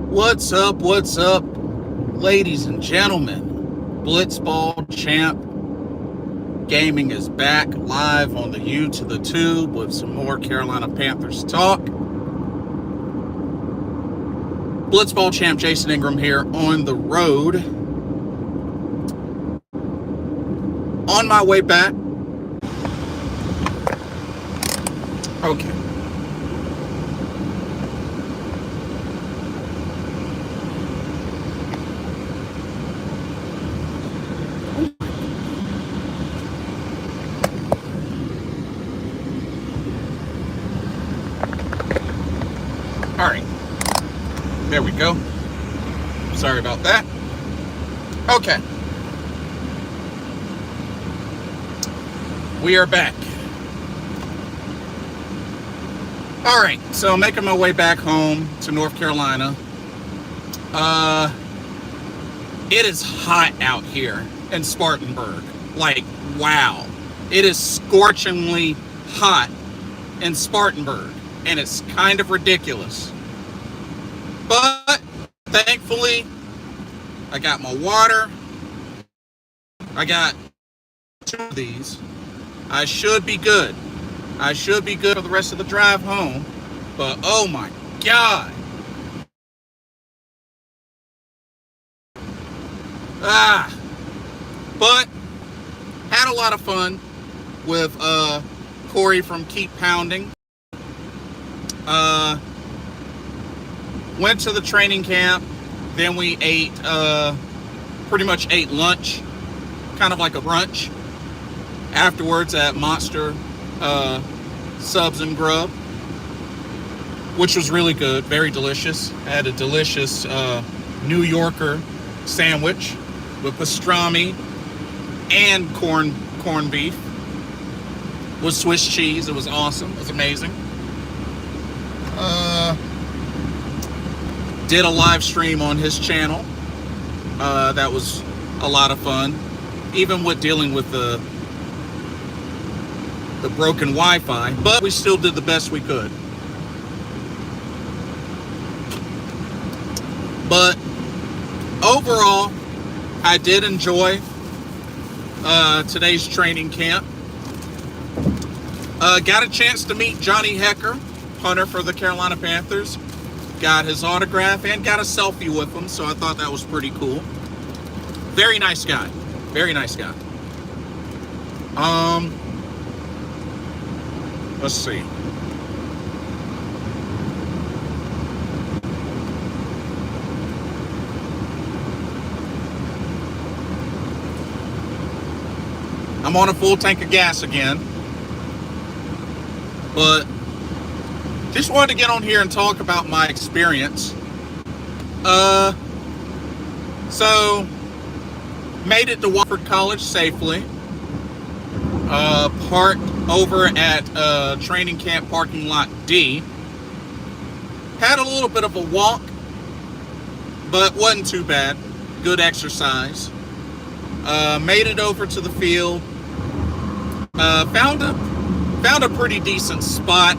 What's up, ladies and gentlemen? Blitzball Champ Gaming is back live on the U to the Tube with some more Carolina Panthers talk. Blitzball Champ Jason Ingram here on the road. On my way back. Okay. All right, there we go. Sorry about that. Okay. We are back. All right, so making my way back home to North Carolina. It is hot out here in Spartanburg. Like, wow. It is scorchingly hot in Spartanburg. And it's kind of ridiculous. But thankfully, I got my water. I got 2 of these. I should be good. I should be good for the rest of the drive home. But oh my God. But had a lot of fun with Corey from Keep Pounding. Went to the training camp, then we ate, pretty much ate lunch, kind of like a brunch, afterwards at Monster Subs and Grub, which was really good, very delicious. I had a delicious New Yorker sandwich with pastrami and corned beef with Swiss cheese. It was awesome, it was amazing. Did a live stream on his channel. That was a lot of fun, even with dealing with the broken Wi-Fi, but we still did the best we could. But overall, I did enjoy today's training camp. Got a chance to meet Johnny Hecker, punter for the Carolina Panthers. Got his autograph and got a selfie with him, so I thought that was pretty cool. Very nice guy. Very nice guy. Let's see. I'm on a full tank of gas again. But just wanted to get on here and talk about my experience. So made it to Wofford College safely. Parked over at training camp parking lot D. Had a little bit of a walk, but wasn't too bad. Good exercise. Made it over to the field. Found a pretty decent spot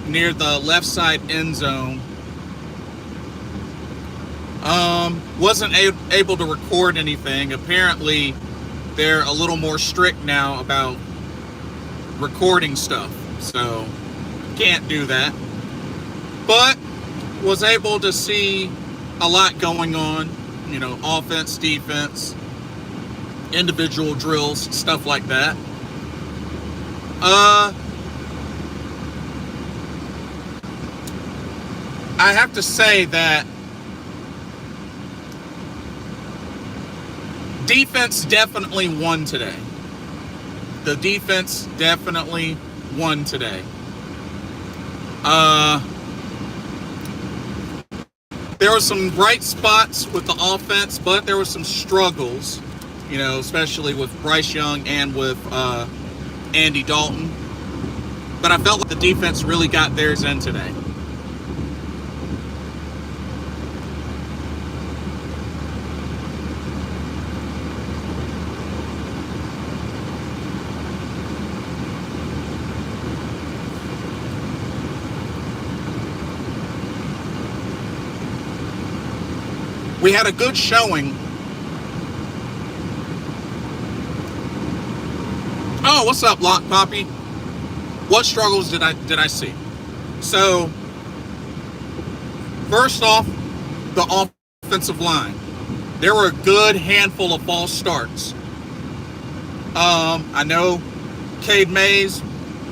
near the left side end zone. Wasn't able to record anything. Apparently they're a little more strict now about recording stuff, so can't do that. But was able to see a lot going on, you know, offense, defense, individual drills, stuff like that. I have to say that defense definitely won today. The defense definitely won today. There were some bright spots with the offense, but there were some struggles, you know, especially with Bryce Young and with Andy Dalton. But I felt like the defense really got theirs in today. We had a good showing. Oh, what's up, Lock Poppy? What struggles did I see? So, first off, the offensive line. There were a good handful of false starts. I know Cade Mays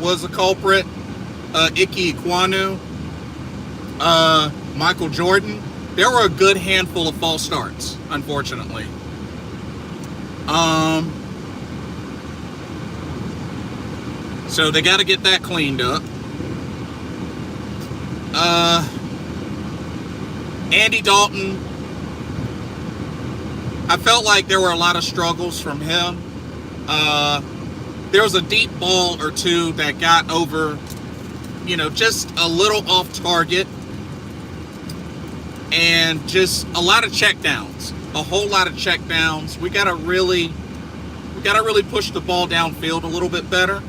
was a culprit. Ike Ekwonu, Michael Jordan. There were a good handful of false starts, unfortunately. So they got to get that cleaned up. Andy Dalton, I felt like there were a lot of struggles from him. There was a deep ball or two that got over, just a little off target, and just a lot of checkdowns, a whole lot of checkdowns. We gotta really push the ball downfield a little bit better.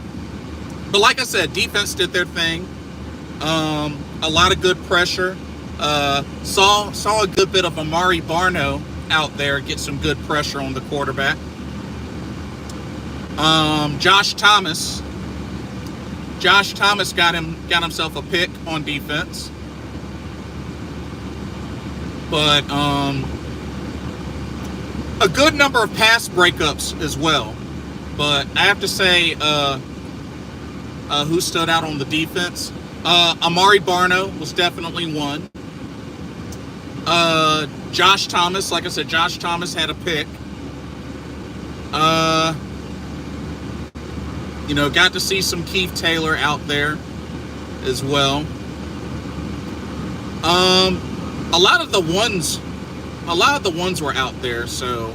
But like I said, defense did their thing. A lot of good pressure. Saw a good bit of Amari Barno out there get some good pressure on the quarterback. Josh Thomas got himself a pick on defense. But a good number of pass breakups as well. But I have to say, who stood out on the defense? Amari Barno was definitely one. Josh Thomas, like I said, Josh Thomas had a pick. Got to see some Keith Taylor out there as well. A lot of the ones were out there, so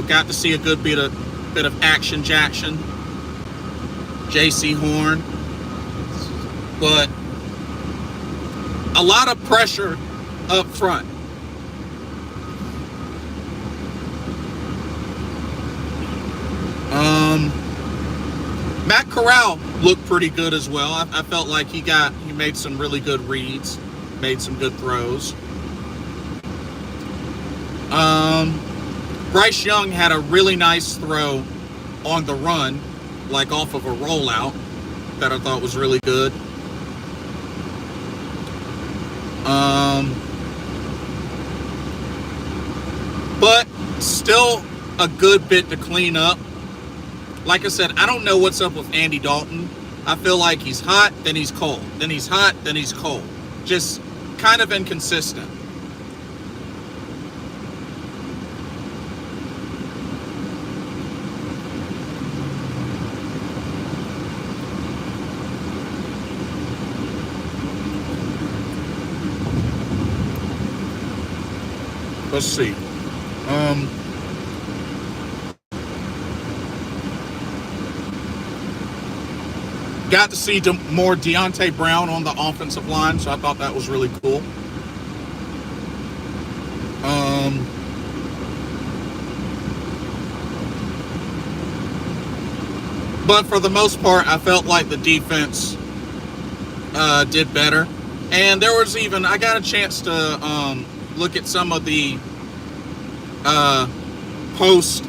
got to see a good bit of action Jackson, J.C. Horn, but a lot of pressure up front. Matt Corral looked pretty good as well. I felt like he made some really good reads, made some good throws. Bryce Young had a really nice throw on the run, like off of a rollout, that I thought was really good. But still a good bit to clean up. Like I said, I don't know what's up with Andy Dalton. I feel like he's hot, then he's cold. Then he's hot, then he's cold. Just kind of inconsistent. Let's see. Got to see more Deontay Brown on the offensive line, so I thought that was really cool. But for the most part, I felt like the defense did better. And there was even, I got a chance to look at some of the post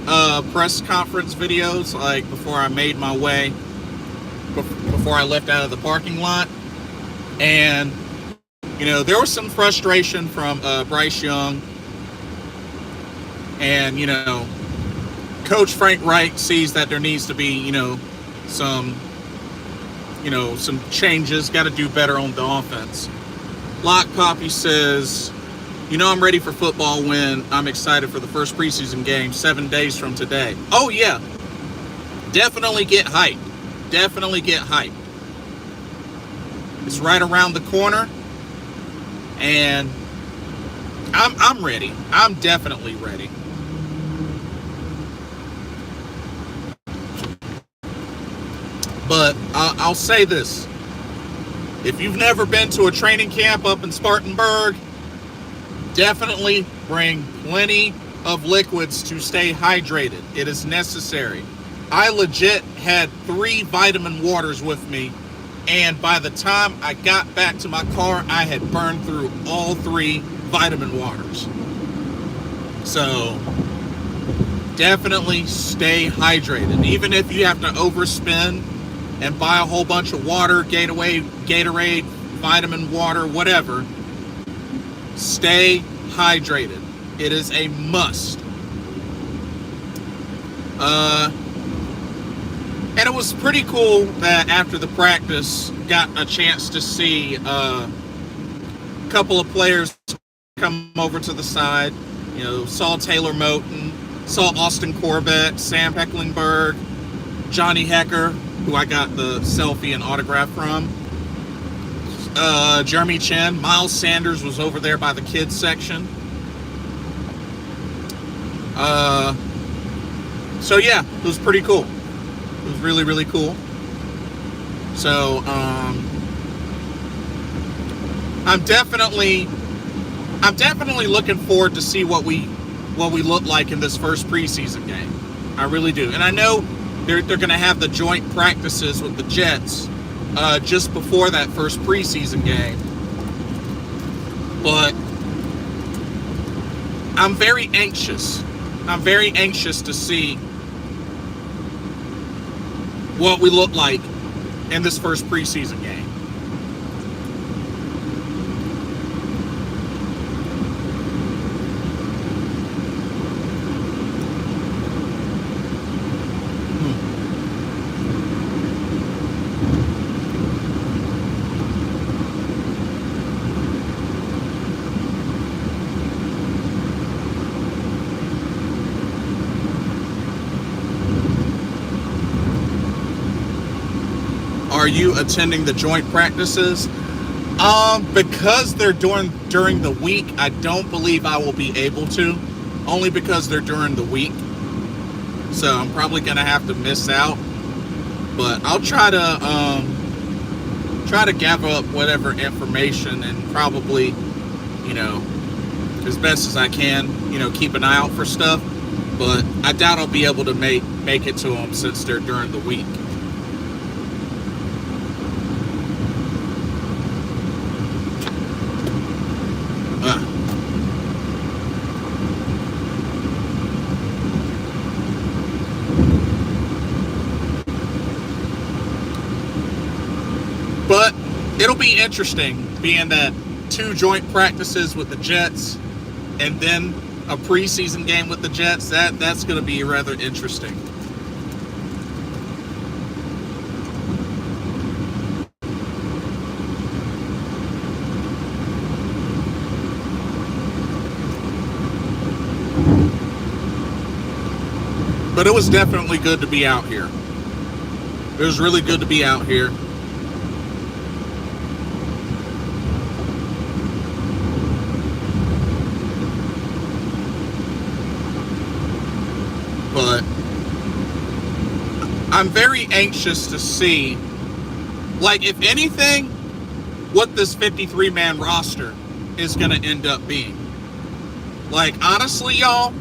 press conference videos, like before I made my way, before I left out of the parking lot. And, there was some frustration from Bryce Young. And, Coach Frank Reich sees that there needs to be, some changes, got to do better on the offense. Lock Poppy says, I'm ready for football when I'm excited for the first preseason game 7 days from today. Oh, yeah. Definitely get hyped. Definitely get hyped. It's right around the corner. And I'm ready. I'm definitely ready. But I'll say this. If you've never been to a training camp up in Spartanburg, definitely bring plenty of liquids to stay hydrated. It is necessary. I legit had 3 vitamin waters with me, and by the time I got back to my car, I had burned through all 3 vitamin waters. So definitely stay hydrated. Even if you have to overspend and buy a whole bunch of water, Gatorade, vitamin water, whatever, stay hydrated. It is a must. And it was pretty cool that after the practice, got a chance to see a couple of players come over to the side. You know, saw Taylor Moton, saw Austin Corbett, Sam Hecklingberg, Johnny Hecker, who I got the selfie and autograph from, Jeremy Chin. Miles Sanders was over there by the kids section. So yeah, it was pretty cool. It was really, really cool. So I'm definitely looking forward to see what we look like in this first preseason game. I really do. And I know they're going to have the joint practices with the Jets just before that first preseason game. But I'm very anxious. I'm very anxious to see what we look like in this first preseason game. Are you attending the joint practices? Because they're during the week, I don't believe I will be able to. Only because they're during the week. So I'm probably gonna have to miss out. But I'll try to gather up whatever information and probably, you know, as best as I can, you know, keep an eye out for stuff. But I doubt I'll be able to make it to them since they're during the week. But it'll be interesting, being that 2 joint practices with the Jets and then a preseason game with the Jets. That's going to be rather interesting. But it was definitely good to be out here. It was really good to be out here. But I'm very anxious to see, like, if anything, what this 53-man roster is going to end up being. Like, honestly, y'all,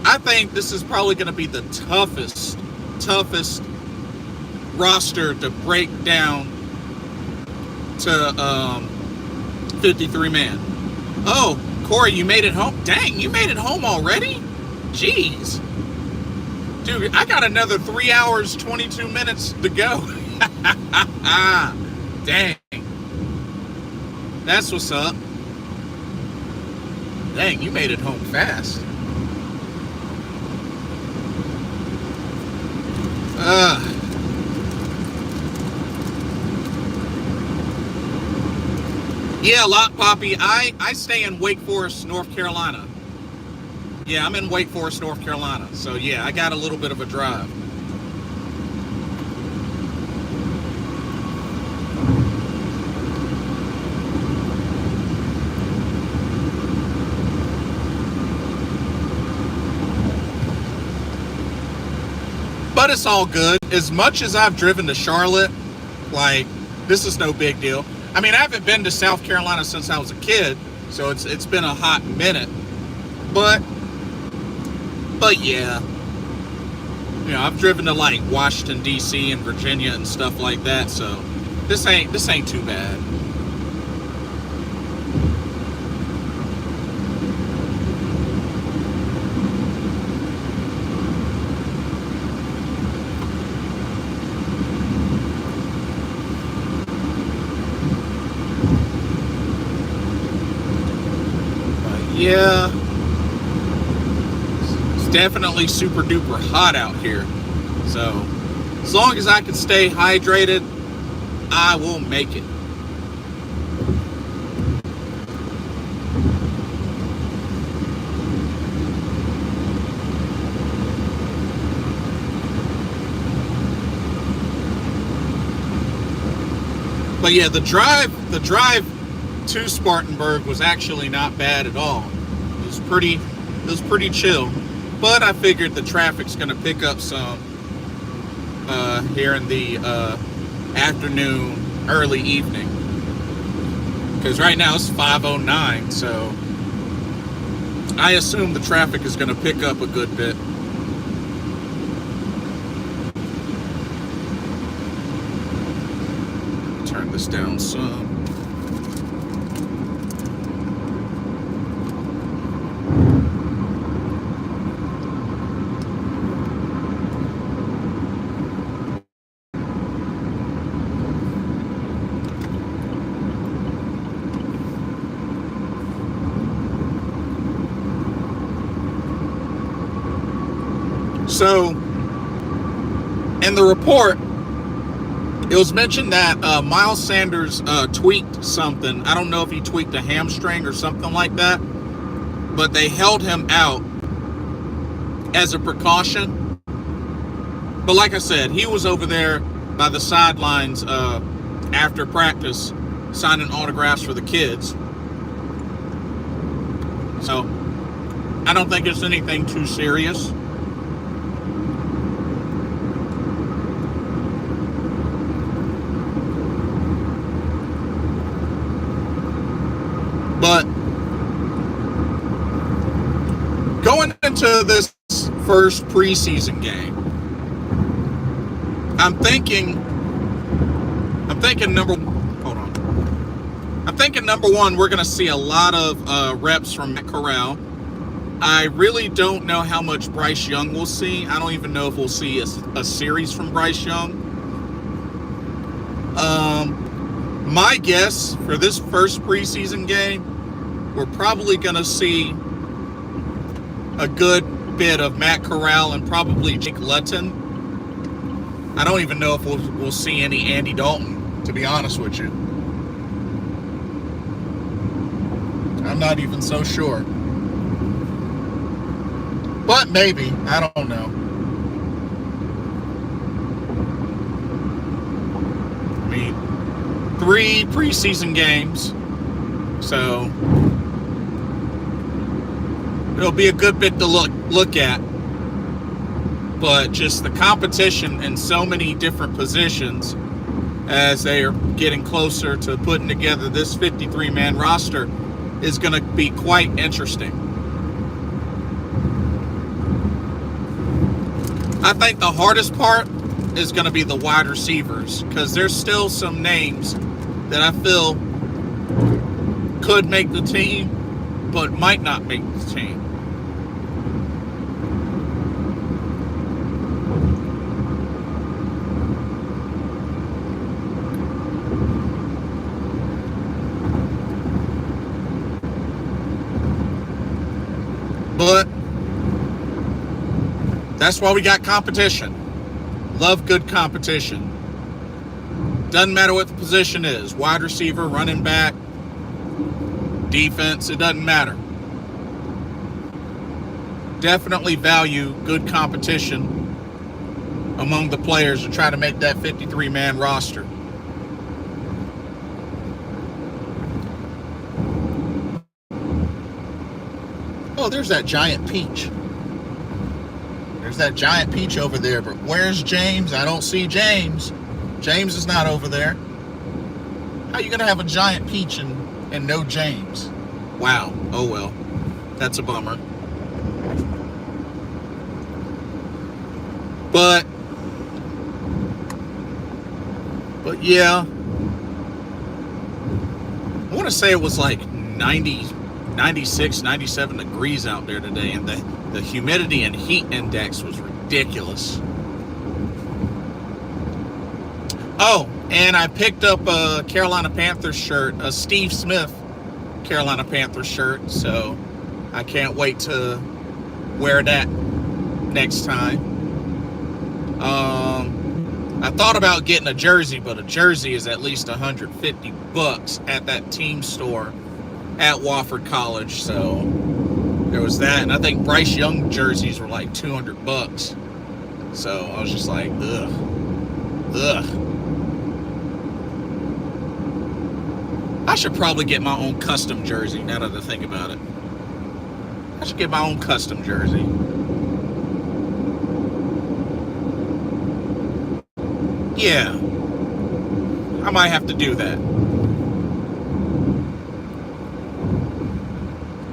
I think this is probably going to be the toughest roster to break down to 53-man. Oh, Corey, you made it home. Dang, you made it home already? Jeez. Dude, I got another 3 hours, 22 minutes to go. Dang. That's what's up. Dang, you made it home fast. Yeah, Lot Poppy. I stay in Wake Forest, North Carolina. Yeah, I'm in Wake Forest, North Carolina. So yeah, I got a little bit of a drive. But it's all good. As much as I've driven to Charlotte, like, this is no big deal. I mean, I haven't been to South Carolina since I was a kid, so it's been a hot minute. But yeah, you know, I've driven to like Washington D.C. and Virginia and stuff like that, so this ain't too bad. yeah, it's definitely super duper hot out here. So as long as I can stay hydrated, I will make it. But yeah, the drive to Spartanburg was actually not bad at all. It was pretty chill. But I figured the traffic's going to pick up some here in the afternoon, early evening. Because right now it's 5:09, so I assume the traffic is going to pick up a good bit. Turn this down some. So, in the report, it was mentioned that Miles Sanders tweaked something. I don't know if he tweaked a hamstring or something like that, but they held him out as a precaution. But like I said, he was over there by the sidelines after practice signing autographs for the kids. So I don't think it's anything too serious. But going into this first preseason game, I'm thinking number one, we're going to see a lot of reps from Matt Corral. I really don't know how much Bryce Young will see. I don't even know if we'll see a series from Bryce Young. My guess for this first preseason game, we're probably going to see a good bit of Matt Corral and probably Jake Luton. I don't even know if we'll see any Andy Dalton, to be honest with you. I'm not even so sure. But maybe. I don't know. I mean, 3 preseason games. So it'll be a good bit to look at. But just the competition in so many different positions as they are getting closer to putting together this 53-man roster is going to be quite interesting. I think the hardest part is going to be the wide receivers, because there's still some names that I feel could make the team, but might not make the team. But that's why we got competition. Love good competition. Doesn't matter what the position is. Wide receiver, running back, defense, it doesn't matter. Definitely value good competition among the players to try to make that 53-man roster. Oh, there's that giant peach. There's that giant peach over there, but where's James? I don't see James. James is not over there. How are you going to have a giant peach and no James? Wow. Oh, well. That's a bummer. But yeah. I want to say it was like 96, 97 degrees out there today, and the humidity and heat index was ridiculous. Oh, and I picked up a Carolina Panthers shirt, a Steve Smith Carolina Panthers shirt, so I can't wait to wear that next time. I thought about getting a jersey, but a jersey is at least $150 at that team store at Wofford College. So there was that, and I think Bryce Young jerseys were like $200. So I was just like, ugh. I should probably get my own custom jersey now that I think about it. I should get my own custom jersey. Yeah, I might have to do that.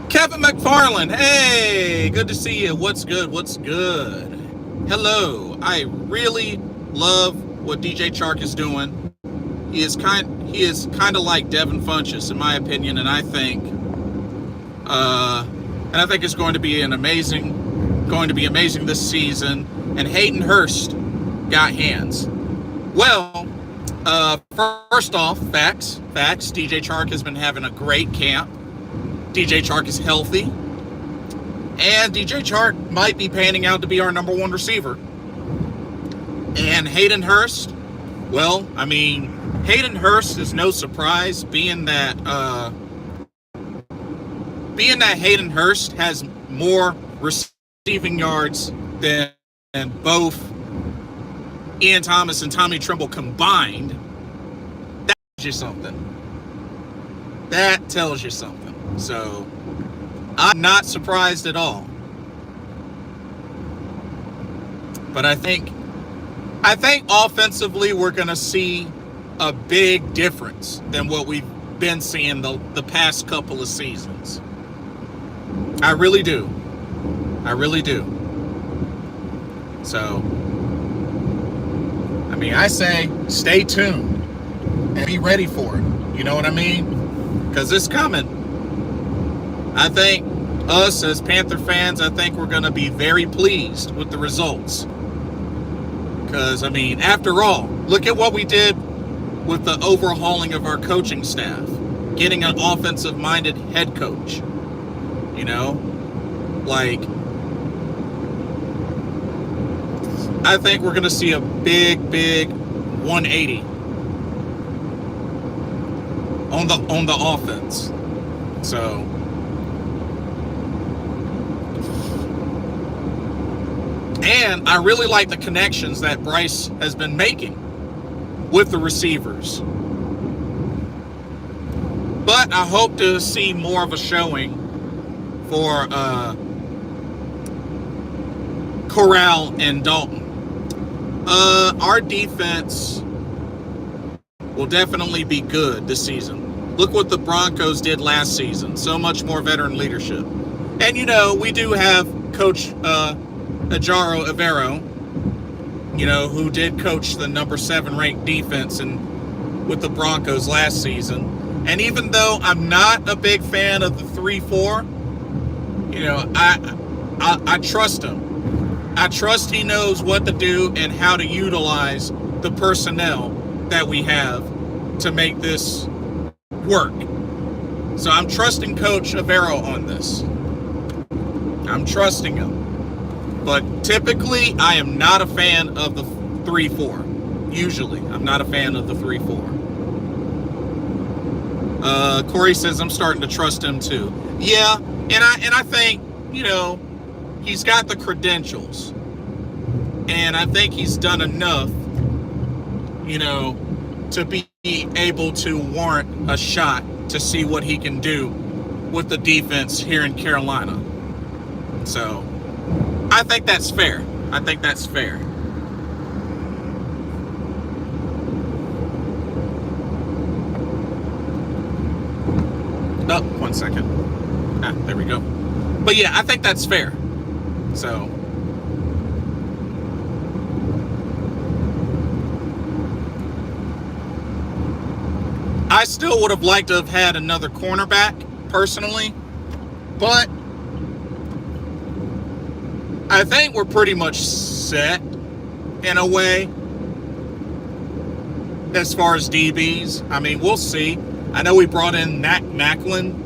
Kevin McFarland, hey, good to see you. What's good? What's good? Hello. I really love what DJ Chark is doing. He is kind of like Devin Funchess, in my opinion, and I think it's going to be amazing this season. And Hayden Hurst got hands. Well, first off, facts. DJ Chark has been having a great camp. DJ Chark is healthy. And DJ Chark might be panning out to be our number one receiver. And Hayden Hurst, well, I mean, Hayden Hurst is no surprise, being that Hayden Hurst has more receiving yards than both Ian Thomas and Tommy Tremble combined. That tells you something. So I'm not surprised at all. But I think offensively we're going to see a big difference than what we've been seeing the past couple of seasons. I really do. So, I mean, I say stay tuned and be ready for it. You know what I mean? Because it's coming. I think us as Panther fans, I think we're going to be very pleased with the results. Because, I mean, after all, look at what we did with the overhauling of our coaching staff. Getting an offensive-minded head coach. You know? Like, I think we're going to see a big 180 on the offense. So, and I really like the connections that Bryce has been making with the receivers. But I hope to see more of a showing for Corral and Dalton. Our defense will definitely be good this season. Look what the Broncos did last season. So much more veteran leadership. And, you know, we do have Coach Ajaro Evero, you know, who did coach the number 7 ranked defense with the Broncos last season. And even though I'm not a big fan of the 3-4, you know, I trust him. I trust he knows what to do and how to utilize the personnel that we have to make this work. So I'm trusting Coach Avero on this. I'm trusting him. But typically, I am not a fan of the 3-4. Usually, I'm not a fan of the 3-4. Corey says I'm starting to trust him too. Yeah, and I think, you know, he's got the credentials. And I think he's done enough, you know, to be able to warrant a shot to see what he can do with the defense here in Carolina. So, I think that's fair. Oh, 1 second. There we go. But yeah, I think that's fair. So, I still would have liked to have had another cornerback, personally. But I think we're pretty much set in a way as far as DBs. I mean, we'll see. I know we brought in Mac Macklin.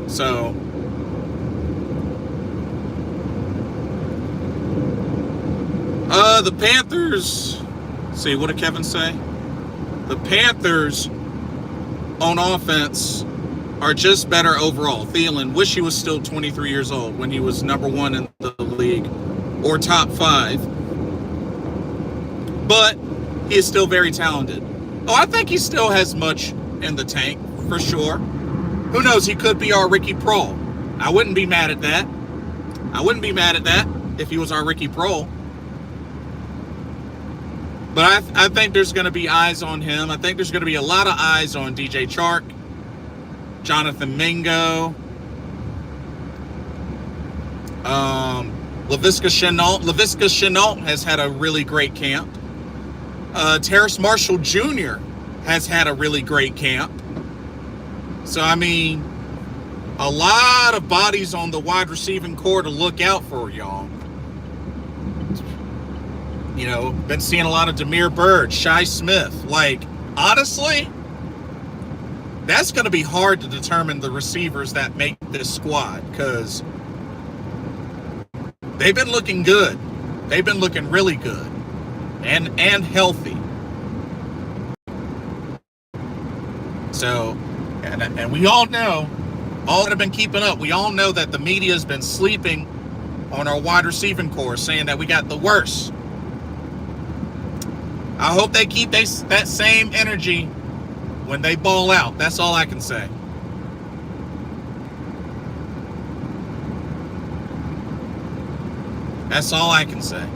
So, The Panthers. See, what did Kevin say? The Panthers on offense are just better overall. Thielen, wish he was still 23 years old when he was number one in the league or top 5. But he is still very talented. Oh, I think he still has much in the tank, for sure. Who knows? He could be our Ricky Prohl. I wouldn't be mad at that. I wouldn't be mad at that if he was our Ricky Prohl. But I think there's going to be eyes on him. I think there's going to be a lot of eyes on DJ Chark, Jonathan Mingo, Laviska Shenault. Laviska Shenault has had a really great camp. Terrace Marshall Jr. has had a really great camp. So, I mean, a lot of bodies on the wide receiving core to look out for, y'all. You know, been seeing a lot of Damiere Byrd, Shi Smith. Like, honestly, that's going to be hard to determine the receivers that make this squad because they've been looking good. They've been looking really good and healthy. So, and we all know, all that have been keeping up, we all know that the media has been sleeping on our wide receiving core, saying that we got the worst. I hope they keep that same energy when they ball out. That's all I can say. That's all I can say.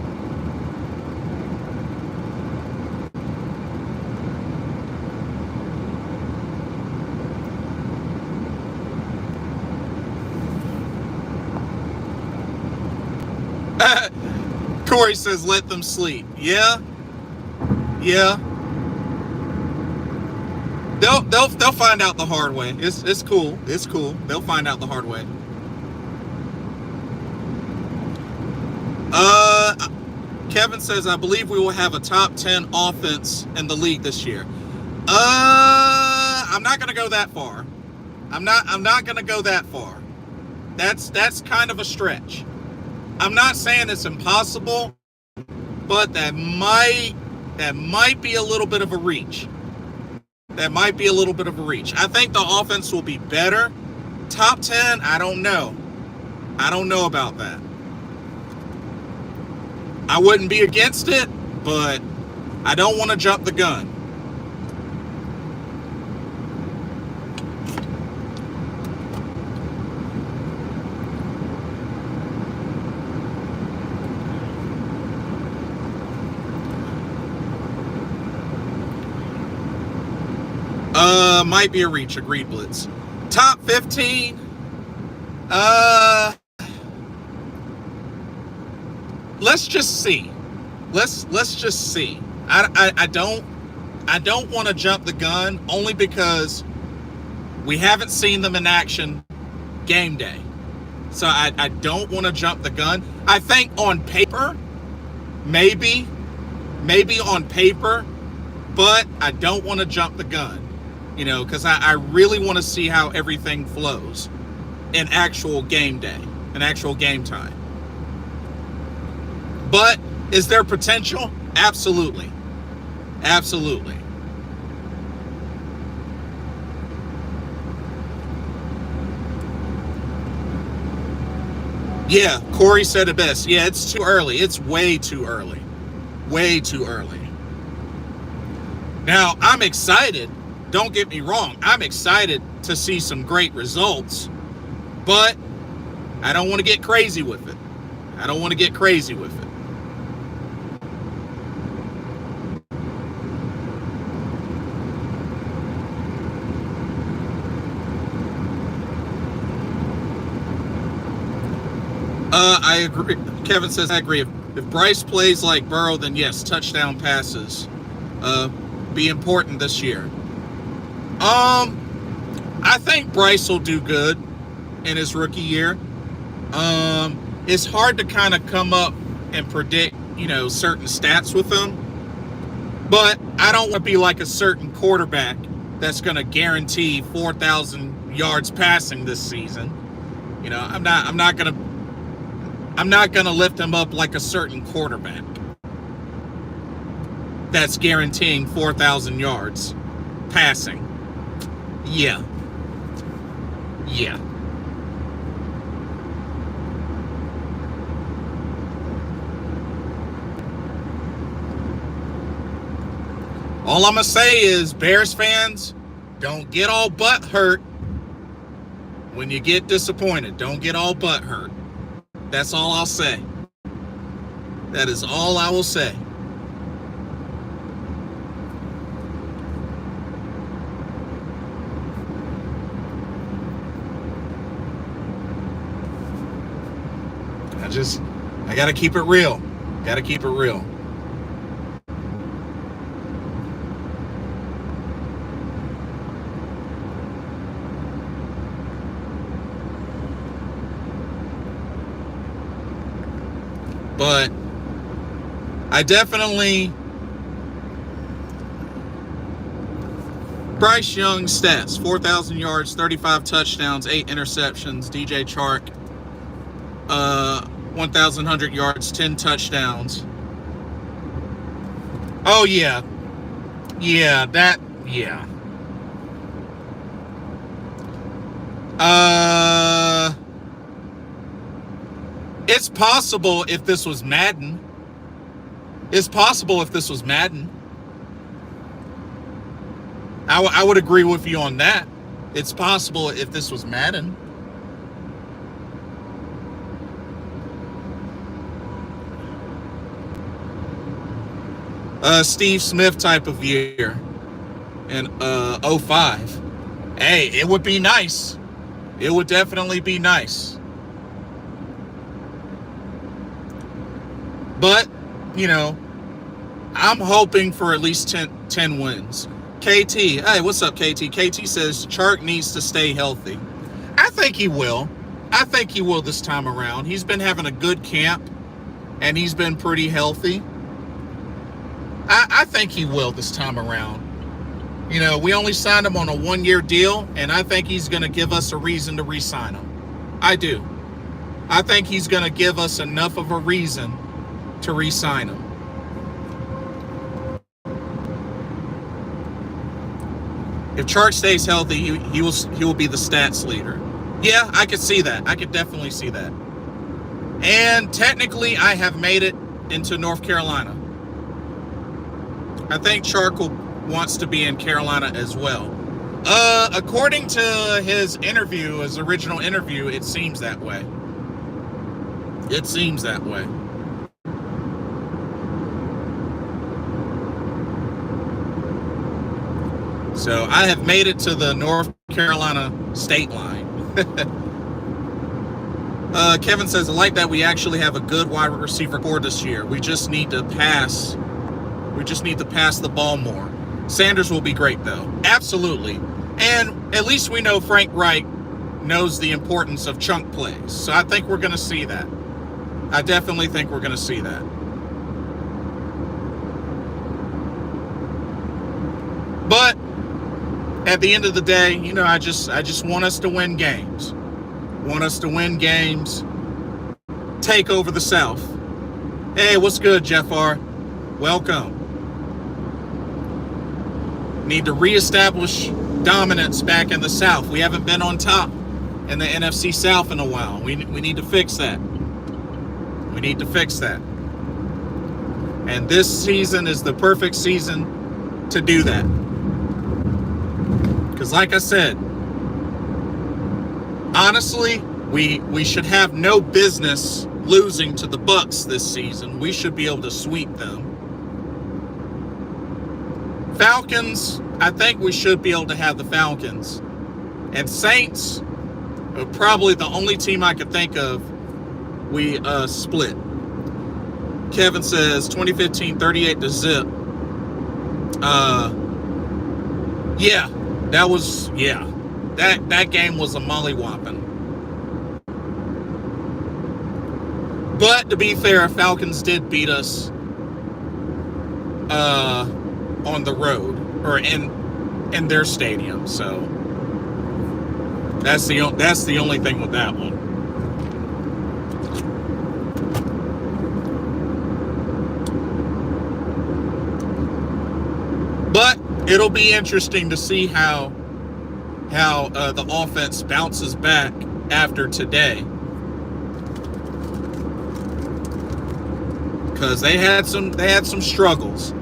Corey says, let them sleep. Yeah. They'll find out the hard way. It's cool. It's cool. They'll find out the hard way. Kevin says, I believe we will have a top 10 offense in the league this year. I'm not gonna go that far. I'm not gonna go that far. That's kind of a stretch. I'm not saying it's impossible, but that might be a little bit of a reach. That might be a little bit of a reach. I think the offense will be better. Top 10, I don't know. I don't know about that. I wouldn't be against it, but I don't want to jump the gun. Might be a reach. Agreed, Blitz. Top 15. Let's just see. Let's just see. I don't want to jump the gun only because we haven't seen them in action game day. So I don't want to jump the gun. I think on paper, maybe on paper, but I don't want to jump the gun. You know, because I really want to see how everything flows in actual game day, in actual game time. But is there potential? Absolutely. Absolutely. Yeah, Corey said it best. Yeah, it's too early. It's way too early. Way too early. Now, I'm excited. Don't get me wrong. I'm excited to see some great results, but I don't want to get crazy with it. I don't want to get crazy with it. I agree. Kevin says, I agree. If Bryce plays like Burrow, then yes, touchdown passes be important this year. I think Bryce will do good in his rookie year. It's hard to kind of come up and predict, you know, certain stats with him. But I don't want to be like a certain quarterback that's going to guarantee 4,000 yards passing this season. You know, I'm not going to lift him up like a certain quarterback. that's guaranteeing 4,000 yards passing. Yeah. All I'm going to say is, Bears fans, don't get all butt hurt when you get disappointed. Don't get all butt hurt. That's all I'll say. That is all I will say. I got to keep it real. Got to keep it real. But I definitely... Bryce Young stats: 4,000 yards, 35 touchdowns, 8 interceptions. DJ Chark, 1,100 yards, 10 touchdowns. Oh, yeah. Yeah. It's possible if this was Madden. I would agree with you on that. It's possible if this was Madden. Steve Smith type of year in 05. Hey, it would be nice. It would definitely be nice. But, you know, I'm hoping for at least 10 wins. KT, hey, what's up, KT? KT says Chark needs to stay healthy. I think he will. I think he will this time around. He's been having a good camp, and he's been pretty healthy. I think he will this time around. You know, we only signed him on a 1-year deal, and I think he's going to give us a reason to re-sign him. I do. I think he's going to give us enough of a reason to re-sign him. If Chark stays healthy, he will be the stats leader. Yeah, I could see that. I could definitely see that. And technically, I have made it into North Carolina. I think Chark wants to be in Carolina as well. According to his interview, his original interview, it seems that way. It seems that way. So I have made it to the North Carolina state line. Kevin says, I like that we actually have a good wide receiver core this year. We just need to pass. We just need to pass the ball more. Sanders will be great, though. Absolutely. And at least we know Frank Reich knows the importance of chunk plays. So I think we're going to see that. I definitely think we're going to see that. But at the end of the day, you know, I just want us to win games. Want us to win games. Take over the South. Hey, what's good, Jeff R? Welcome. Need to reestablish dominance back in the South. We haven't been on top in the NFC South in a while. We need to fix that. We need to fix that. And this season is the perfect season to do that. Because like I said, honestly, we should have no business losing to the Bucs this season. We should be able to sweep them. Falcons, I think we should be able to have the Falcons. And Saints are probably the only team I could think of we split. Kevin says 2015 38-0. Yeah, that game was a mollywhopping. But to be fair, Falcons did beat us on the road or in their stadium, so that's the only thing with that one. it'll be interesting to see how the offense bounces back after today, because they had some struggles.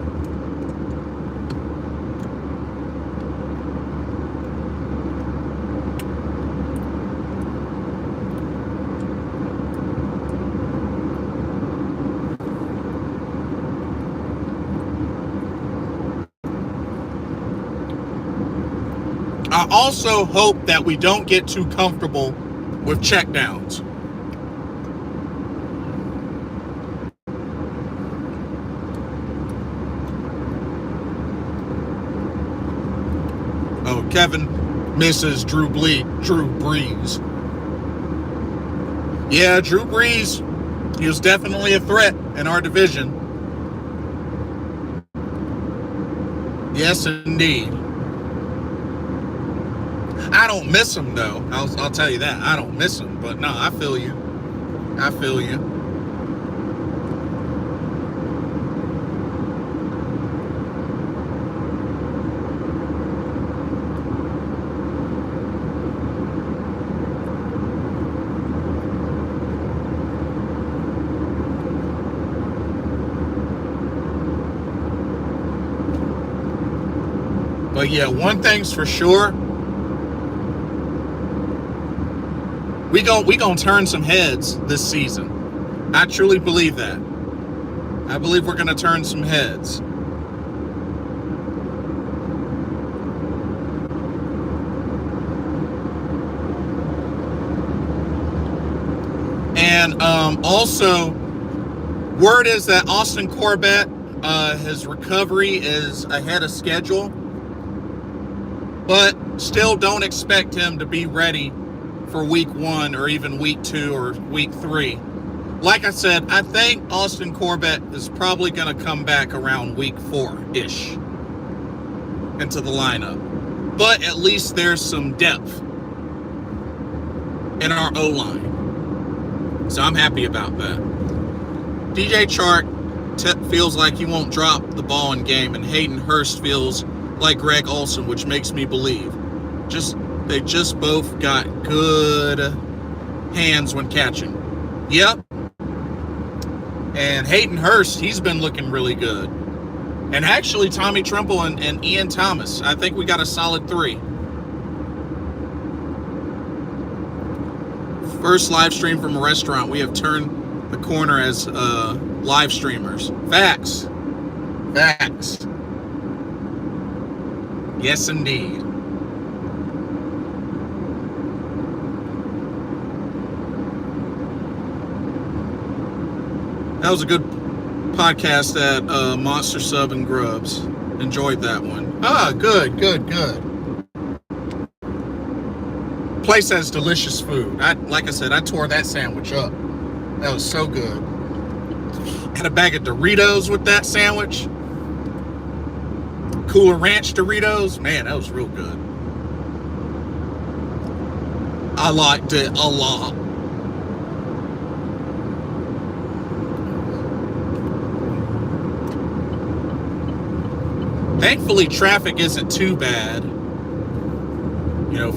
I also hope that we don't get too comfortable with checkdowns. Oh, Kevin misses Drew Brees. Yeah, Drew Brees, he was definitely a threat in our division. Yes, indeed. I don't miss him, though. I'll tell you that. I don't miss him. But no, I feel you. I feel you. But yeah, one thing's for sure. We gonna turn some heads this season. I truly believe that. I believe we're gonna turn some heads. And also, word is that Austin Corbett, his recovery is ahead of schedule, but still don't expect him to be ready for week 1 or even week 2 or week 3. Like I said, I think Austin Corbett is probably going to come back around week 4-ish into the lineup. But at least there's some depth in our O-line. So I'm happy about that. DJ Chark feels like he won't drop the ball in game, and Hayden Hurst feels like Greg Olsen, which makes me believe. They just both got good hands when catching. Yep. And Hayden Hurst, he's been looking really good. And actually, Tommy Tremble and Ian Thomas. I think we got a solid 3. First live stream from a restaurant. We have turned the corner as live streamers. Facts. Facts. Yes, indeed. That was a good podcast at Monster Sub and Grubs. Enjoyed that one. Ah, good. Place has delicious food. Like I said, I tore that sandwich up. That was so good. Had a bag of Doritos with that sandwich. Cooler Ranch Doritos. Man, that was real good. I liked it a lot. Thankfully, traffic isn't too bad,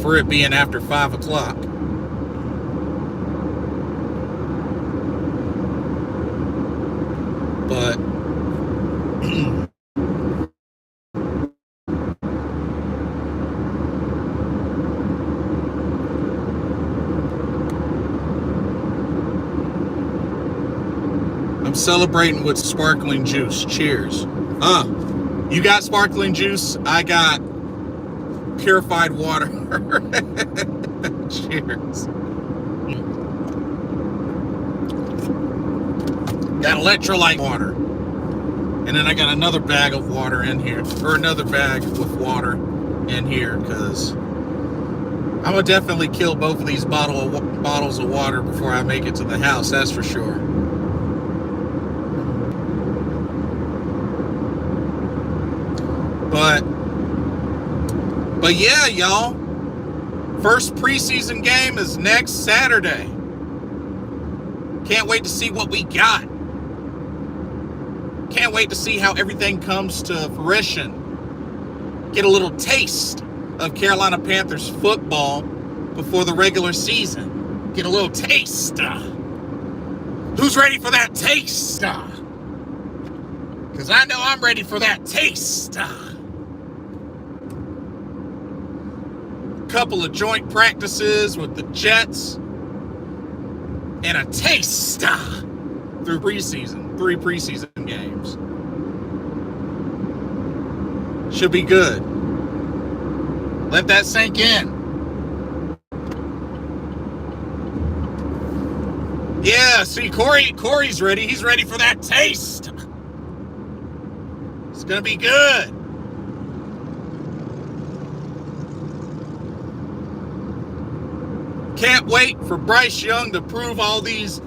for it being after 5 o'clock. But I'm celebrating with sparkling juice. Cheers. You got sparkling juice, I got purified water. Cheers. Got electrolyte water. And then I got another bag of water in here, or another bag with water in here, because I'm going to definitely kill both of these bottles of water before I make it to the house, that's for sure. But yeah, y'all. First preseason game is next Saturday. Can't wait to see what we got. Can't wait to see how everything comes to fruition. get a little taste of Carolina Panthers football before the regular season. Get a little taste. Who's ready for that taste? Because I know I'm ready for that taste. Couple of joint practices with the Jets. And a taste through preseason. 3 preseason games. Should be good. Let that sink in. Yeah, see, Corey's ready. He's ready for that taste. It's going to be good. Can't wait for Bryce Young to prove all these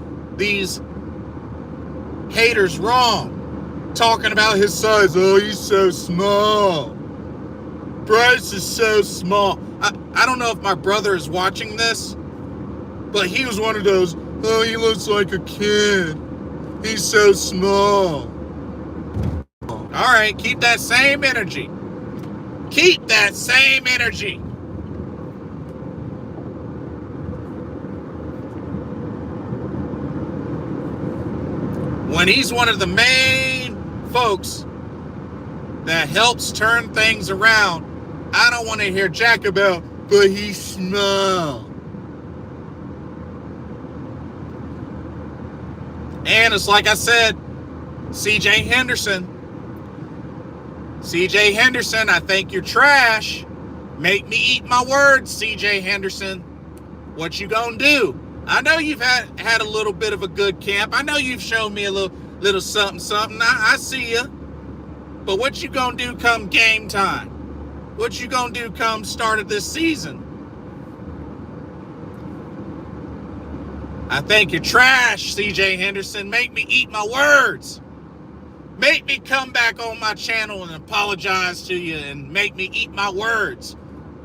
haters wrong. Talking about his size. Oh, he's so small. Bryce is so small. I don't know if my brother is watching this, but he was one of those, oh, he looks like a kid. He's so small. All right, keep that same energy. Keep that same energy. When he's one of the main folks that helps turn things around, I don't want to hear jack about, but he's small. And it's like I said, CJ Henderson, I think you're trash. Make me eat my words, CJ Henderson. What you gonna do? I know you've had a little bit of a good camp. I know you've shown me a little something. I see you. But what you gonna do come game time? What you gonna do come start of this season? I think you're trash, CJ Henderson. Make me eat my words. Make me come back on my channel and apologize to you and make me eat my words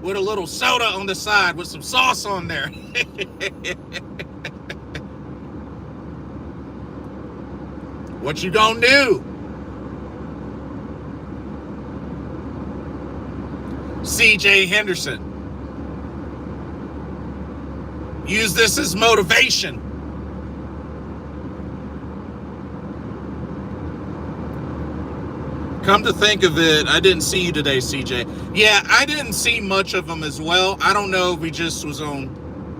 with a little soda on the side with some sauce on there. What you gonna do? CJ Henderson. Use this as motivation. Come to think of it, I didn't see you today, CJ. Yeah, I didn't see much of him as well. I don't know if he just was on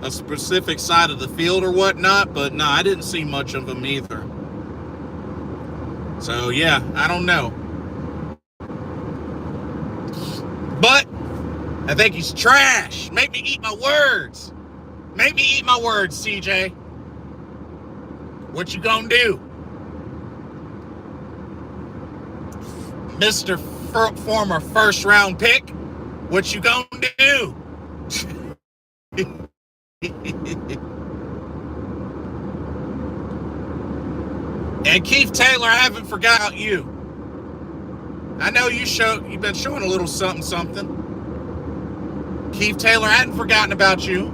a specific side of the field or whatnot, but no, I didn't see much of him either. So, yeah, I don't know. But I think he's trash. Make me eat my words. Make me eat my words, CJ. What you gonna do? Mr. Former first round pick, what you gonna do? And Keith Taylor, I haven't forgot you. I know you've been showing a little something. Keith Taylor, I hadn't forgotten about you.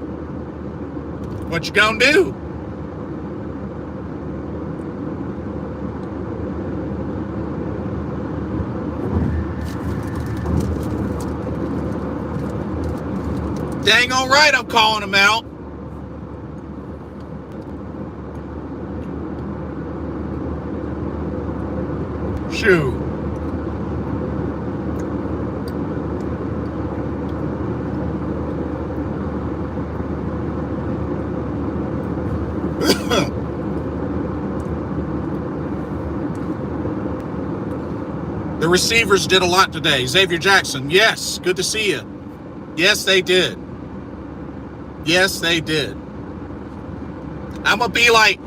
What you gonna do? Dang all right, I'm calling him out. Shoot. The receivers did a lot today. Xavier Jackson, yes, good to see you. Yes, they did. Yes, they did. I'm gonna be like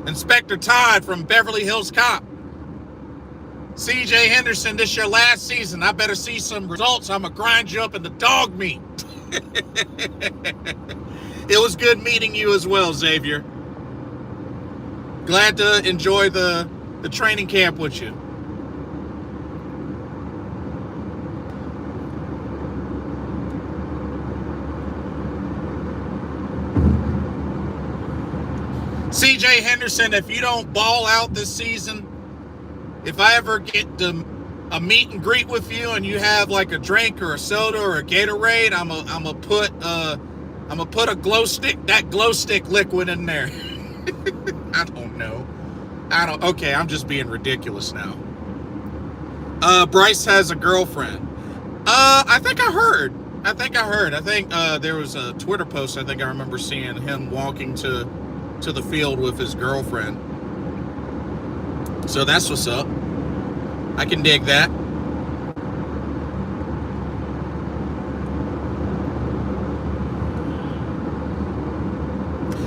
Inspector Todd from Beverly Hills Cop. CJ Henderson, this your last season. I better see some results. I'm gonna grind you up in the dog meat. It was good meeting you as well, Xavier. Glad to enjoy the training camp with you. CJ Henderson, if you don't ball out this season, if I ever get a meet and greet with you and you have like a drink or a soda or a Gatorade, I'm gonna put a that glow stick liquid in there. I don't know. Okay, I'm just being ridiculous now. Bryce has a girlfriend. I think I heard. I think there was a Twitter post. I think I remember seeing him walking to the field with his girlfriend. So that's what's up. I can dig that.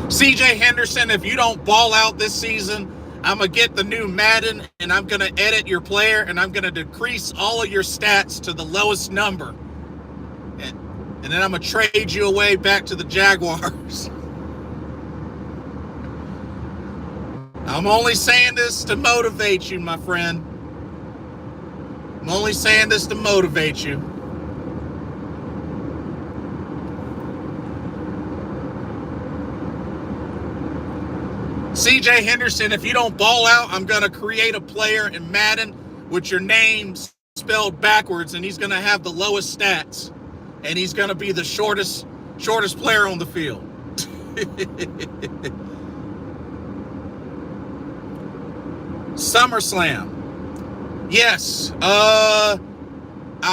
CJ Henderson, if you don't ball out this season, I'm going to get the new Madden and I'm going to edit your player and I'm going to decrease all of your stats to the lowest number. And then I'm going to trade you away back to the Jaguars. I'm only saying this to motivate you, my friend. I'm only saying this to motivate you. CJ Henderson, if you don't ball out, I'm going to create a player in Madden with your name spelled backwards, and he's going to have the lowest stats, and he's going to be the shortest player on the field. SummerSlam. Yes. I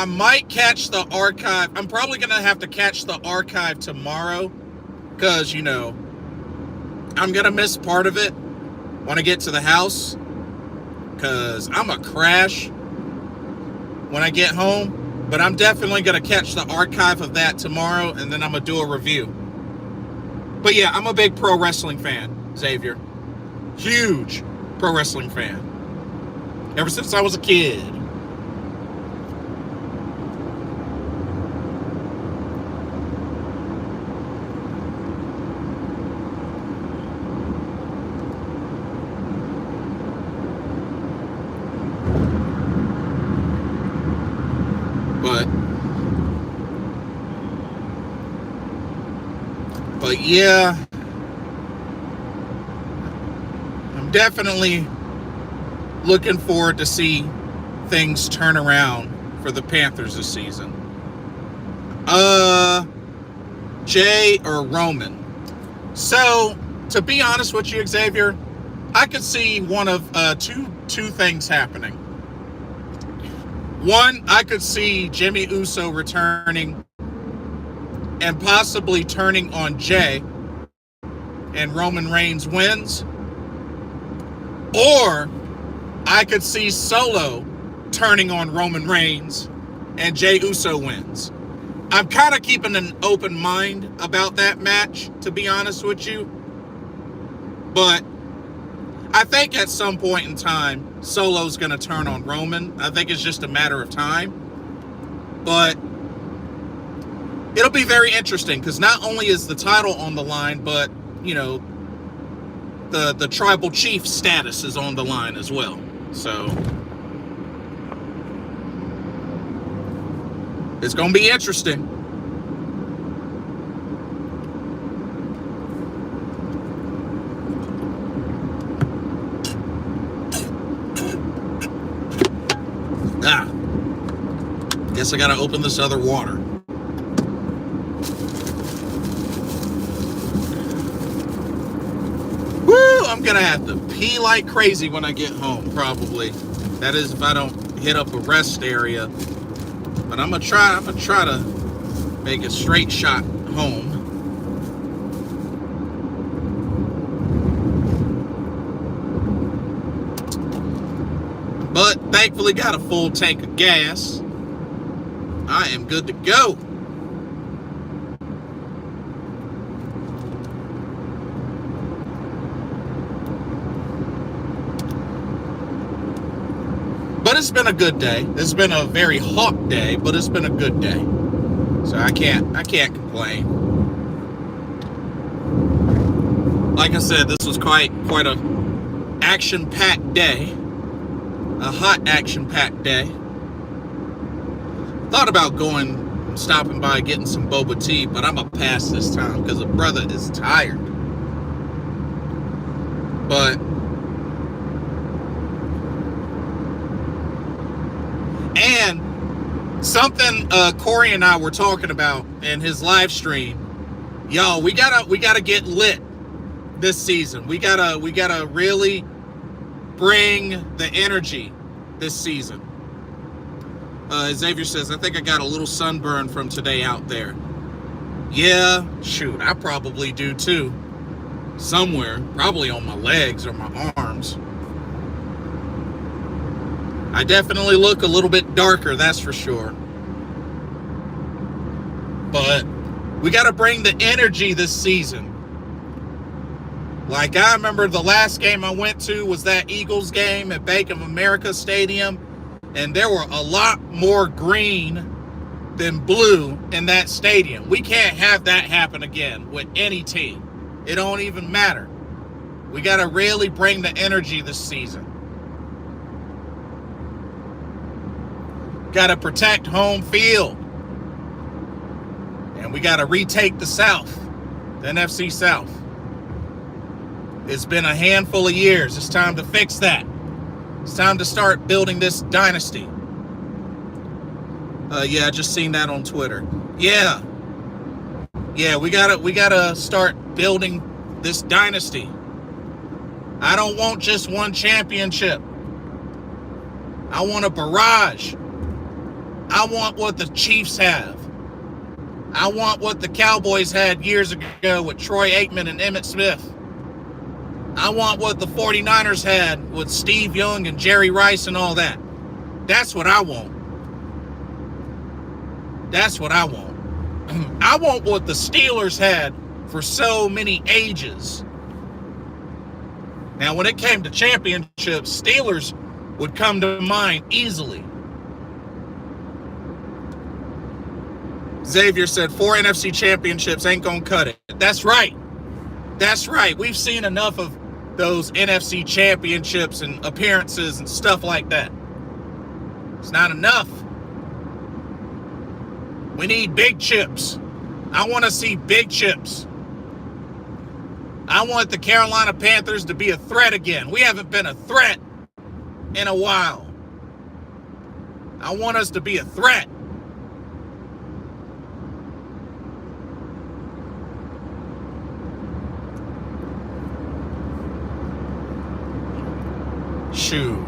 might catch the archive. I'm probably going to have to catch the archive tomorrow because, I'm going to miss part of it when I get to the house because I'm a crash when I get home. But I'm definitely going to catch the archive of that tomorrow, and then I'm going to do a review. But yeah, I'm a big pro wrestling fan, Xavier. Huge pro wrestling fan. Ever since I was a kid. But yeah, I'm definitely looking forward to see things turn around for the Panthers this season. Jay or Roman? So, to be honest with you, Xavier, I could see one of two things happening. One, I could see Jimmy Uso returning and possibly turning on Jay, and Roman Reigns wins. Or I could see Solo turning on Roman Reigns and Jey Uso wins. I'm kind of keeping an open mind about that match, to be honest with you. But I think at some point in time, Solo's going to turn on Roman. I think it's just a matter of time. But it'll be very interesting because not only is the title on the line, but, the tribal chief status is on the line as well. So it's going to be interesting. Guess I got to open this other water. I'm going to have to pee like crazy when I get home, probably. That is if I don't hit up a rest area. But I'm going to try to make a straight shot home. But thankfully got a full tank of gas. I am good to go. But it's been a good day. It's been a very hot day, but it's been a good day. So I can't complain. Like I said, this was quite a action-packed day. A hot action-packed day. Thought about stopping by, getting some boba tea, but I'm gonna pass this time because the brother is tired. But And something Corey and I were talking about in his live stream, y'all, we gotta get lit this season. We gotta really bring the energy this season. Xavier says, I think I got a little sunburn from today out there. Yeah, shoot, I probably do too. Somewhere, probably on my legs or my arms. I definitely look a little bit darker, that's for sure. But we got to bring the energy this season. Like, I remember the last game I went to was that Eagles game at Bank of America Stadium, and there were a lot more green than blue in that stadium. We can't have that happen again with any team. It don't even matter. We got to really bring the energy this season. Got to protect home field. And we got to retake the South, the NFC South. It's been a handful of years. It's time to fix that. It's time to start building this dynasty. Yeah, I just seen that on Twitter. Yeah, we gotta start building this dynasty. I don't want just one championship. I want a barrage. I want what the Chiefs have. I want what the Cowboys had years ago with Troy Aikman and Emmitt Smith. I want what the 49ers had with Steve Young and Jerry Rice and all that. That's what I want. That's what I want. I want what the Steelers had for so many ages. Now, when it came to championships, Steelers would come to mind easily. Xavier said 4 NFC championships ain't gonna cut it. That's right. That's right. We've seen enough of those NFC championships and appearances and stuff like that. It's not enough. We need big chips. I want to see big chips. I want the Carolina Panthers to be a threat again. We haven't been a threat in a while. I want us to be a threat. Shoot.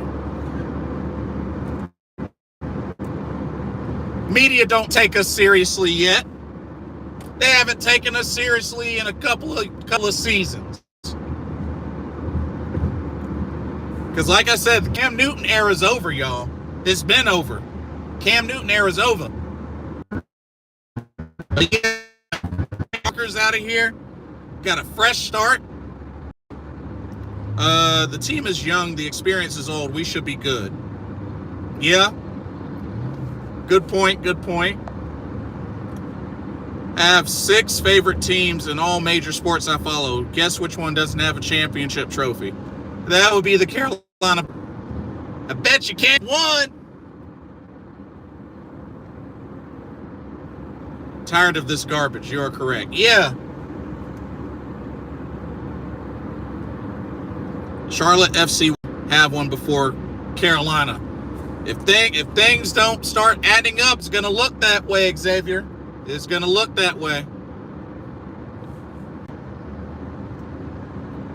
Media don't take us seriously yet. They haven't taken us seriously in a couple of seasons. Because like I said, the Cam Newton era is over, y'all. It's been over. Cam Newton era is over. But yeah, Walker's out of here. Got a fresh start. The team is young. The experience is old. We should be good. Yeah. Good point. Good point. I have 6 favorite teams in all major sports I follow. Guess which one doesn't have a championship trophy? That would be the Carolina. I bet you can't. One. Tired of this garbage. You are correct. Yeah. Charlotte FC have one before Carolina. If things don't start adding up, it's going to look that way, Xavier. It's going to look that way.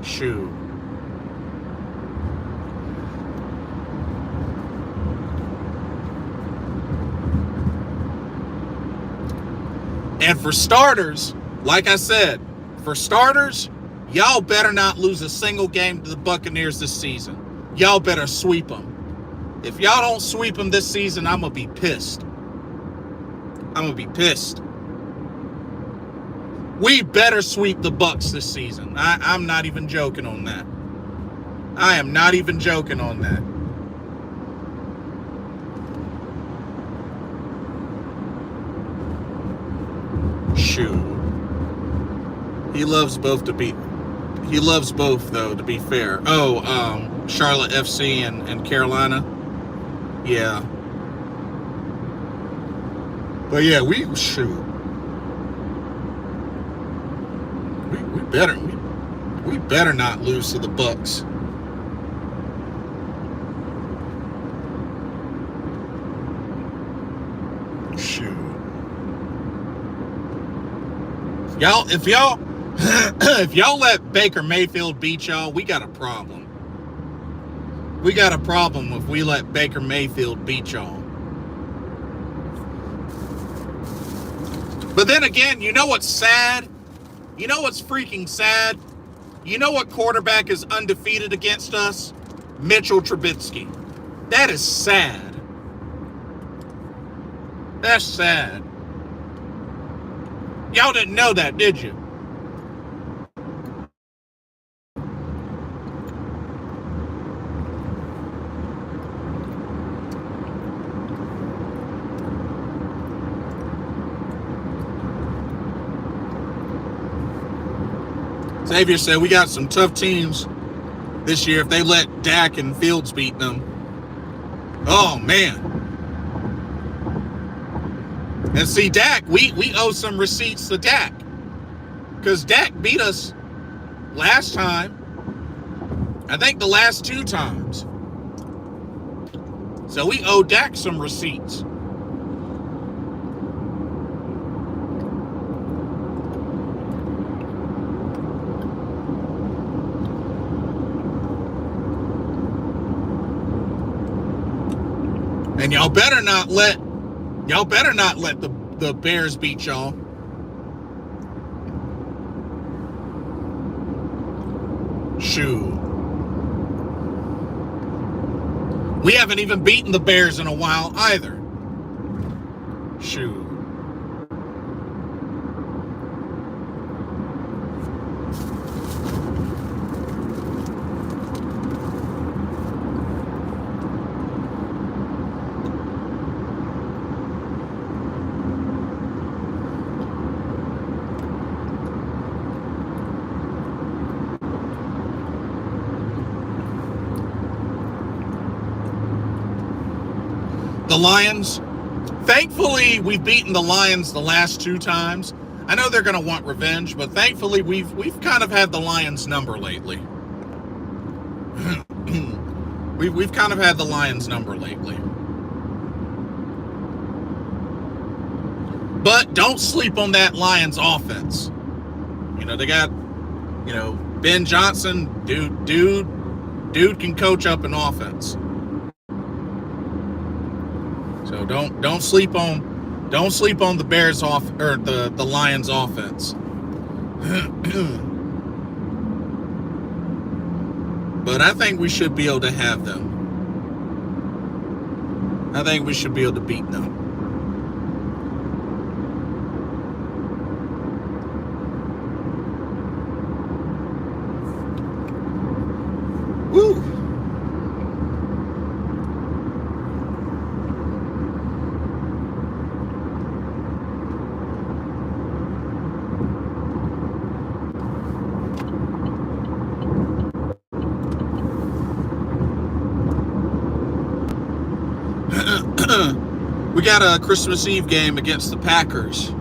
Shoot. And for starters, like I said, for starters, y'all better not lose a single game to the Buccaneers this season. Y'all better sweep them. If y'all don't sweep them this season, I'm going to be pissed. I'm going to be pissed. We better sweep the Bucs this season. I'm not even joking on that. I am not even joking on that. Shoot. He loves both, though, to be fair. Oh, Charlotte FC and Carolina. Yeah. But yeah, we better not lose to the Bucs. Y'all, if y'all if y'all let Baker Mayfield beat y'all, we got a problem. We got a problem if we let Baker Mayfield beat y'all. But then again, you know what's sad? You know what's freaking sad? You know what quarterback is undefeated against us? Mitchell Trubisky. That is sad. That's sad. Y'all didn't know that, did you? Xavier said we got some tough teams this year if they let Dak and Fields beat them. Oh, man. And see, Dak, we owe some receipts to Dak. Because Dak beat us last time. I think the last 2 times. So we owe Dak some receipts. And y'all better not let the Bears beat y'all. Shoot. We haven't even beaten the Bears in a while either. Shoot. The Lions, thankfully, we've beaten the Lions the last 2 times. I know they're going to want revenge, but thankfully, we've kind of had the Lions' number lately. we've kind of had the Lions' number lately. But don't sleep on that Lions offense. You know, they got, Ben Johnson, dude can coach up an offense. So don't sleep on the Bears off or the Lions offense. But I think we should be able to have them. I think we should be able to beat them. Woo! We got a Christmas Eve game against the Packers.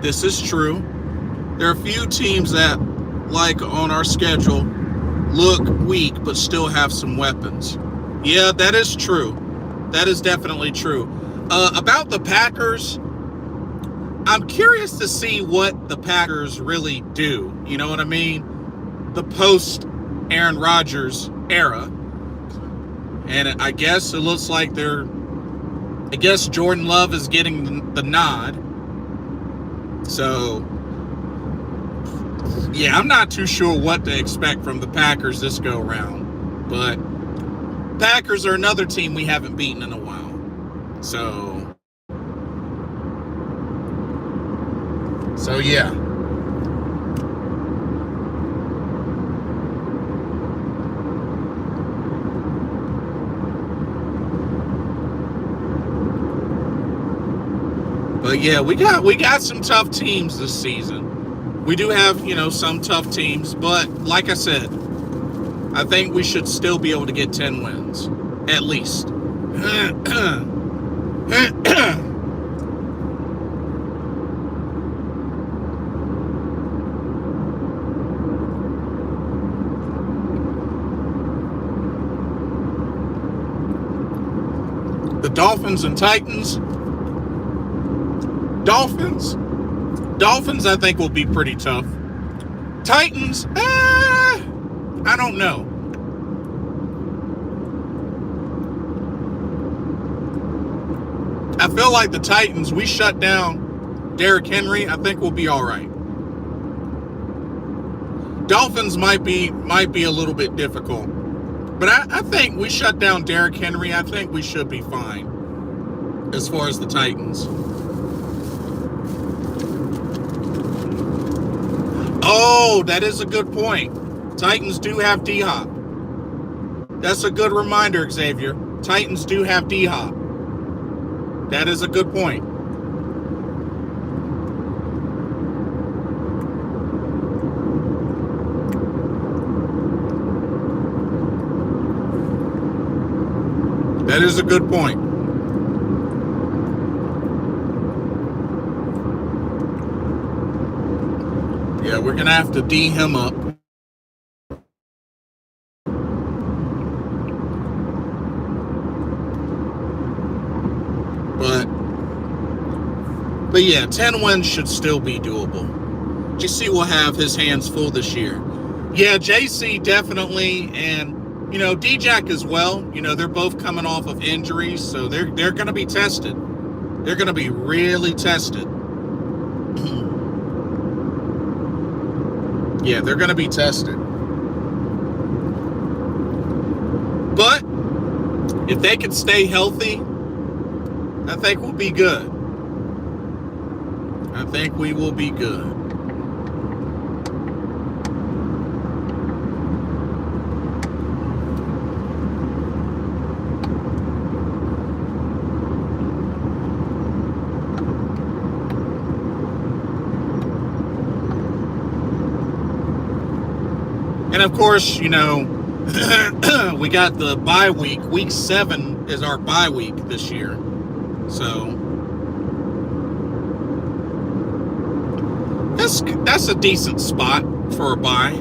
This is true. There are a few teams that, like on our schedule, look weak but still have some weapons. Yeah, that is true. That is definitely true. About the Packers, I'm curious to see what the Packers really do. You know what I mean? The post-Aaron Rodgers era. And I guess it looks like Jordan Love is getting the nod. So, yeah, I'm not too sure what to expect from the Packers this go around. But Packers are another team we haven't beaten in a while. So yeah. But yeah, we got some tough teams this season. We do have, some tough teams, but like I said, I think we should still be able to get 10 wins, at least. The Dolphins and Titans. Dolphins, Dolphins, I think, will be pretty tough. Titans, I don't know. I feel like the Titans, we shut down Derrick Henry, I think we'll be all right. Dolphins might be a little bit difficult. But I think we shut down Derrick Henry. I think we should be fine as far as the Titans. Oh, that is a good point. Titans do have D-Hop. That's a good reminder, Xavier. Titans do have D-Hop. That is a good point. That is a good point. Yeah, we're going to have to D him up. But yeah, 10 wins should still be doable. JC will have his hands full this year. Yeah, JC definitely, and you know, D-Jack as well. You know, they're both coming off of injuries, so they're going to be tested. They're going to be really tested. Yeah, they're going to be tested. But if they can stay healthy, I think we'll be good. I think we will be good. And of course, you know, we got the bye week. Week 7 is our bye week this year. So that's a decent spot for a bye.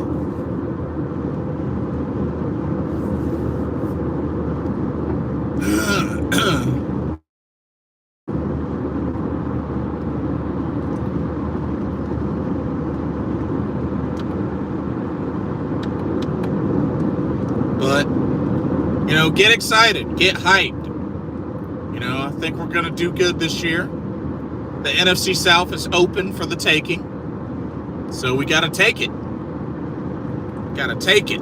But, you know, get excited, get hyped. You know, I think we're going to do good this year. The NFC South is open for the taking. So we got to take it. Got to take it.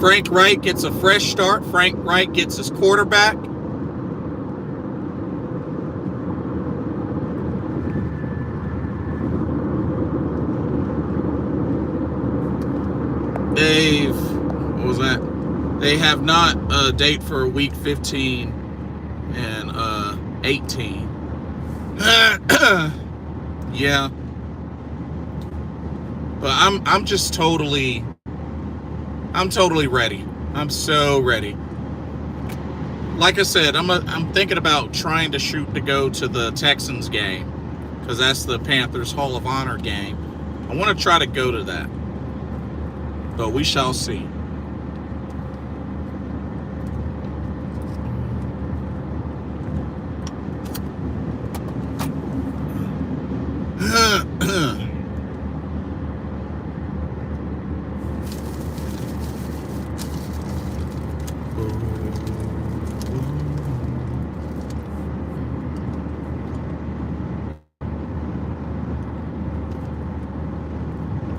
Frank Wright gets a fresh start. Frank Wright gets his quarterback. What was that? They have not a date for week 15 and 18. Yeah. But I'm just totally ready. I'm so ready. Like I said, I'm thinking about trying to shoot to go to the Texans game, because that's the Panthers Hall of Honor game. I want to try to go to that. But we shall see.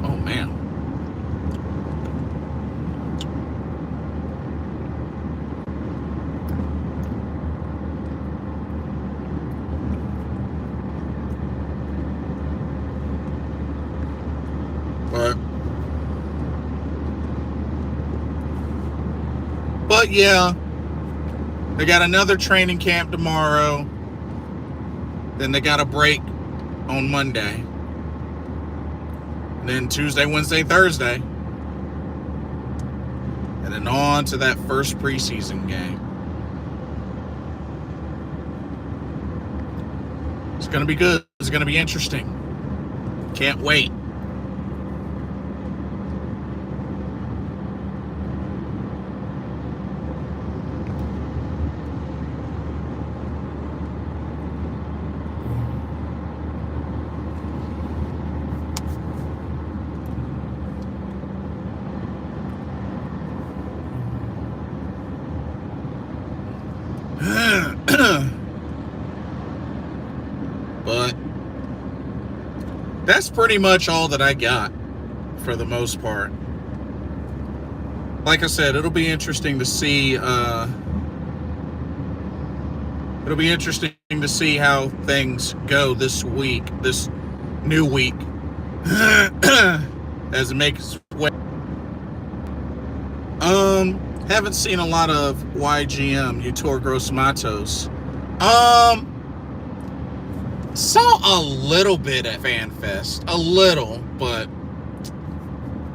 Oh man. But yeah, they got another training camp tomorrow. Then they got a break on Monday. And then Tuesday, Wednesday, Thursday. And then on to that first preseason game. It's going to be good. It's going to be interesting. Can't wait. But that's pretty much all that I got for the most part. Like I said, it'll be interesting to see. It'll be interesting to see how things go this week, this new week, as it makes its way. Haven't seen a lot of YGM, Utor Gross Matos. Saw a little bit at FanFest, a little, but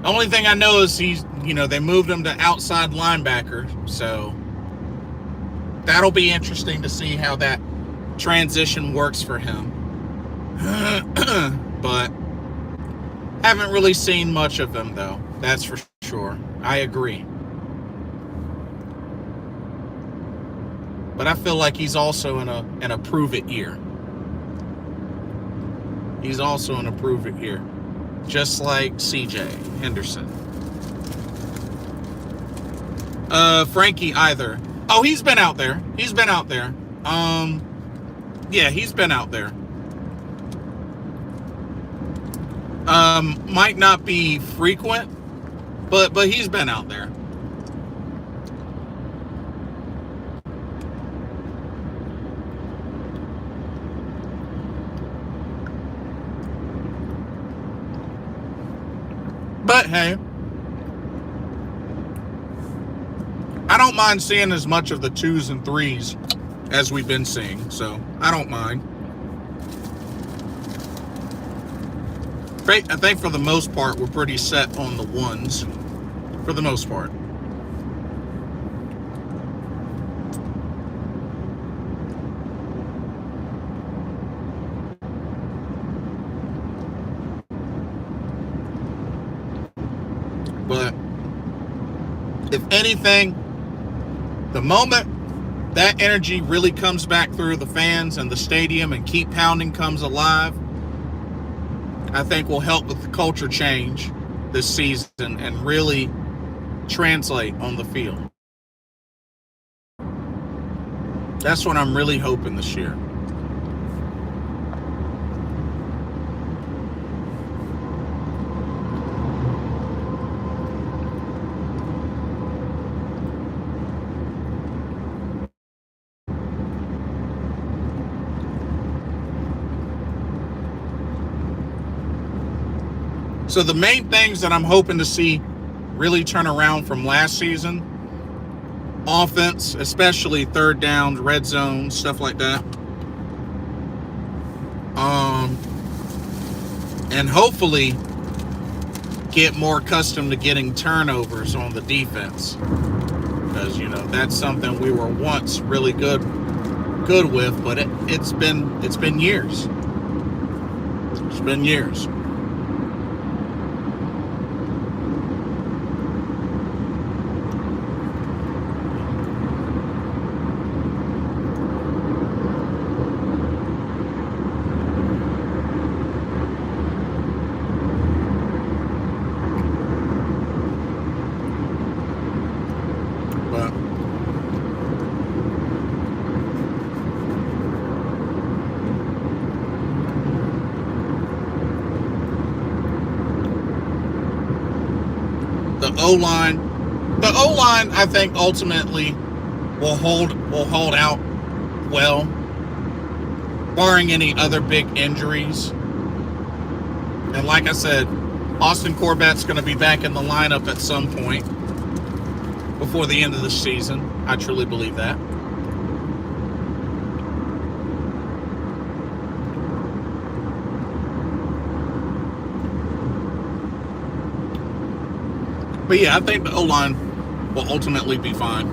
the only thing I know is they moved him to outside linebacker, so that'll be interesting to see how that transition works for him. But haven't really seen much of him, though. That's for sure. I agree. But I feel like he's also in a prove-it year. He's also in a prove-it year. Just like CJ Henderson. Frankie either. Oh, he's been out there. He's been out there. Yeah, he's been out there. Might not be frequent, but he's been out there. But hey, I don't mind seeing as much of the 2s and 3s as we've been seeing, so I don't mind. I think for the most part, we're pretty set on the 1s, for the most part. But if anything, the moment that energy really comes back through the fans and the stadium and Keep Pounding comes alive, I think will help with the culture change this season and really translate on the field. That's what I'm really hoping this year. So the main things that I'm hoping to see really turn around from last season, offense, especially third downs, red zone, stuff like that. And hopefully get more accustomed to getting turnovers on the defense. Because, that's something we were once really good with, but it's been years. It's been years. The O-line, I think, ultimately will hold out well, barring any other big injuries. And like I said, Austin Corbett's going to be back in the lineup at some point before the end of the season. I truly believe that. But yeah, I think the O-line will ultimately be fine.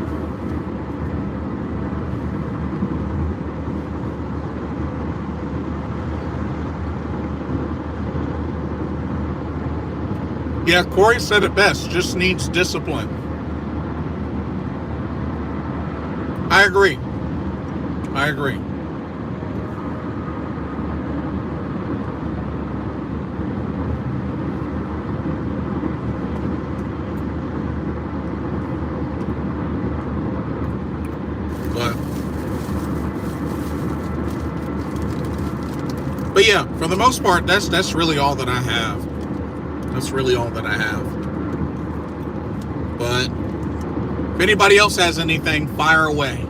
Yeah, Corey said it best. Just needs discipline. I agree. yeah, for the most part, that's really all that I have. That's really all that I have. But if anybody else has anything, fire away.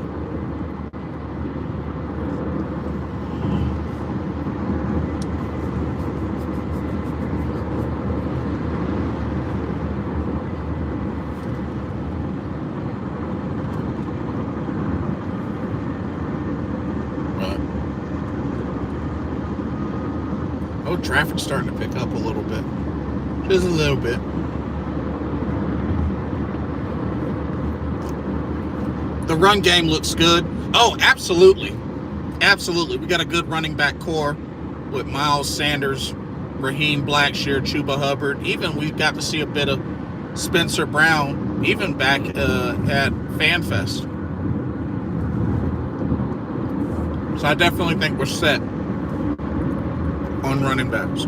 Oh, traffic's starting to pick up a little bit. Just a little bit. The run game looks good. Oh, absolutely. Absolutely. We got a good running back core with Miles Sanders, Raheem Blackshear, Chuba Hubbard. Even we got to see a bit of Spencer Brown, even back at FanFest. So I definitely think we're set on running backs.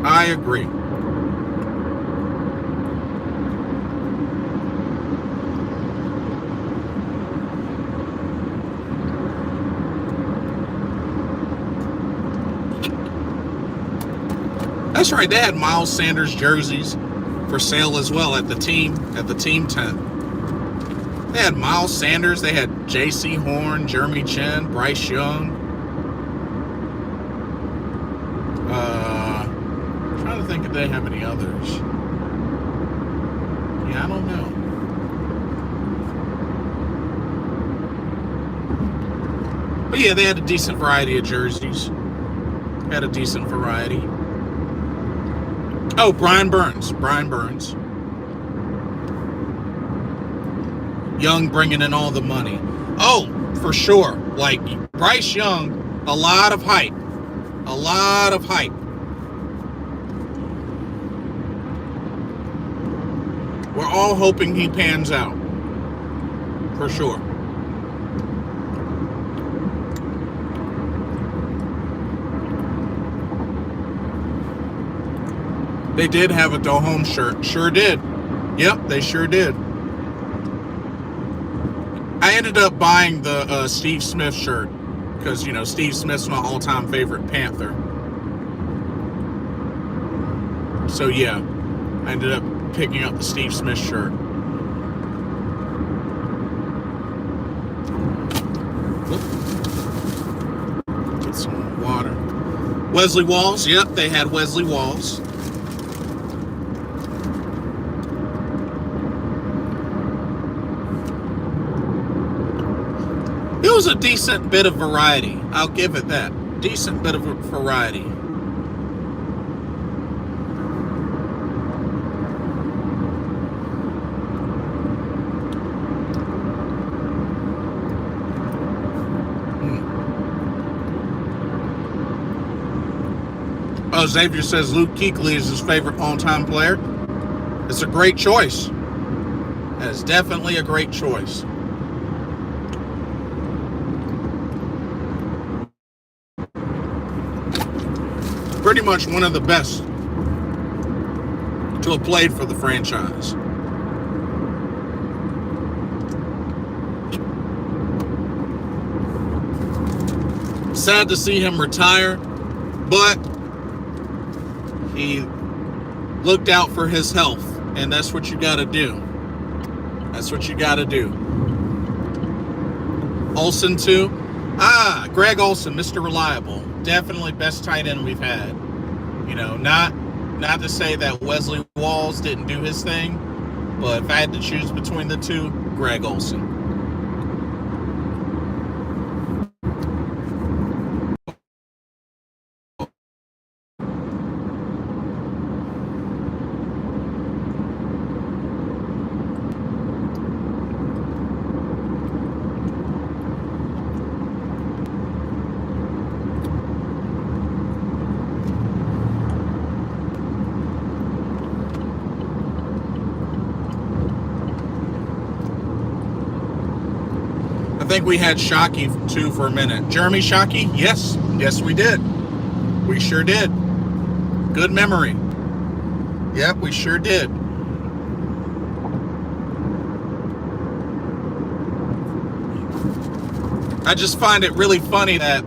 I agree. That's right. They had Miles Sanders jerseys for sale as well at the team tent. They had Miles Sanders. They had J.C. Horn, Jeremy Chin, Bryce Young. Trying to think if they have any others. Yeah, I don't know. But yeah, they had a decent variety of jerseys. Had a decent variety. Oh, Brian Burns. Young bringing in all the money. Oh, for sure. Like Bryce Young, a lot of hype. A lot of hype. We're all hoping he pans out. For sure. They did have a Go Home shirt. Sure did. Yep, they sure did. I ended up buying the Steve Smith shirt because, you know, Steve Smith's my all-time favorite Panther. So, yeah, I ended up picking up the Steve Smith shirt. Get some more water. Wesley Walls. Yep, they had Wesley Walls. It was a decent bit of variety. I'll give it that. Decent bit of variety. Oh, Xavier says Luke Kuechly is his favorite all-time player. It's a great choice. That is definitely a great choice. Pretty much one of the best to have played for the franchise. Sad to see him retire, but he looked out for his health, and that's what you got to do. That's what you got to do. Olsen too. Greg Olsen, Mr. Reliable. Definitely best tight end we've had. You know, not to say that Wesley Walls didn't do his thing, but if I had to choose between the two, Greg Olsen. I think we had Shockey too for a minute. Jeremy Shockey? Yes. Yes, we did. We sure did. Good memory. Yep, we sure did. I just find it really funny that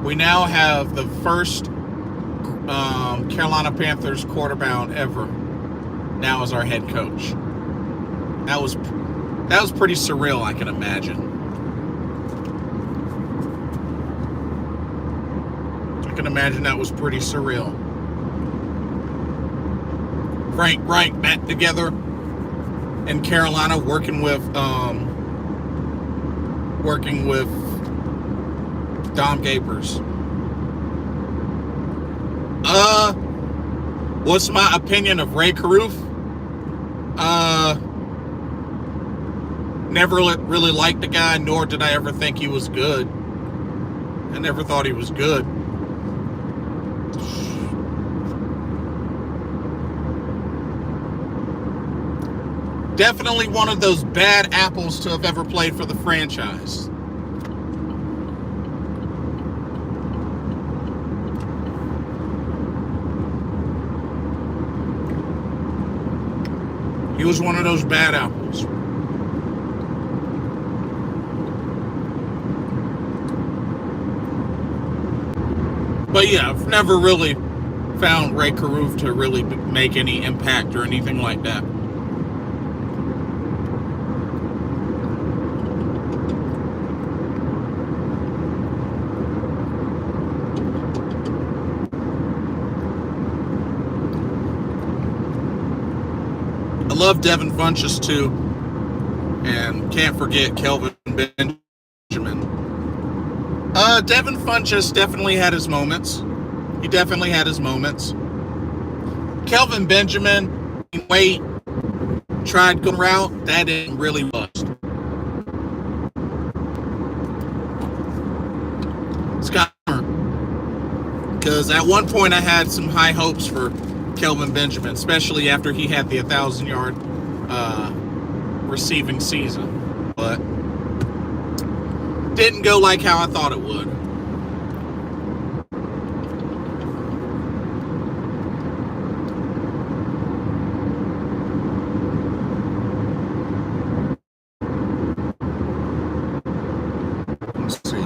we now have the first Carolina Panthers quarterback ever now as our head coach. That was pretty surreal, I can imagine. I can imagine that was pretty surreal. Frank Reich back together in Carolina, working with Dom Gapers. What's my opinion of Ray Caruth? Never really liked the guy, nor did I ever think he was good. I never thought he was good. Definitely one of those bad apples to have ever played for the franchise. He was one of those bad apples. But yeah, I've never really found Ray Caruth to really make any impact or anything like that. I love Devin Funchess too, and can't forget Kelvin Benjamin. Devin Funchess definitely had his moments. He definitely had his moments. Kelvin Benjamin, wait, tried going route, that didn't really bust. Scott, because at one point I had some high hopes for Kelvin Benjamin, especially after he had the 1,000-yard receiving season, but didn't go like how I thought it would. Let's see.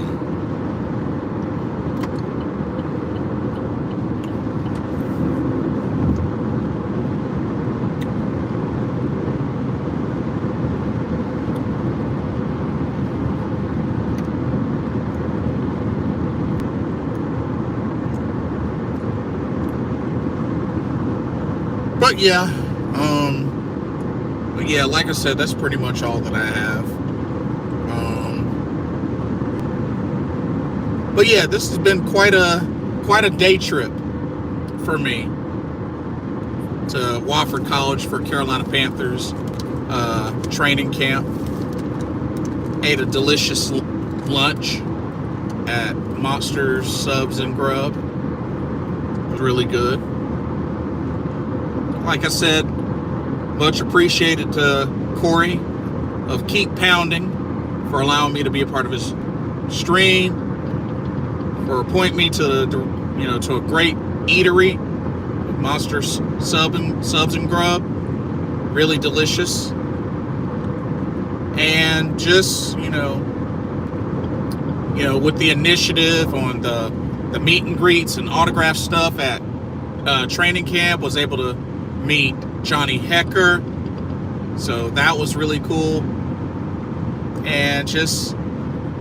But yeah, like I said, that's pretty much all that I have. But yeah, this has been quite a day trip for me to Wofford College for Carolina Panthers training camp. Ate a delicious lunch at Monsters Subs and Grub. It was really good. Like I said, much appreciated to Corey of Keep Pounding for allowing me to be a part of his stream, for appointing me to a great eatery, Monsters Subs and Grub, really delicious, and just with the initiative on the meet and greets and autograph stuff at training camp, was able to meet Johnny Hecker, so that was really cool. And just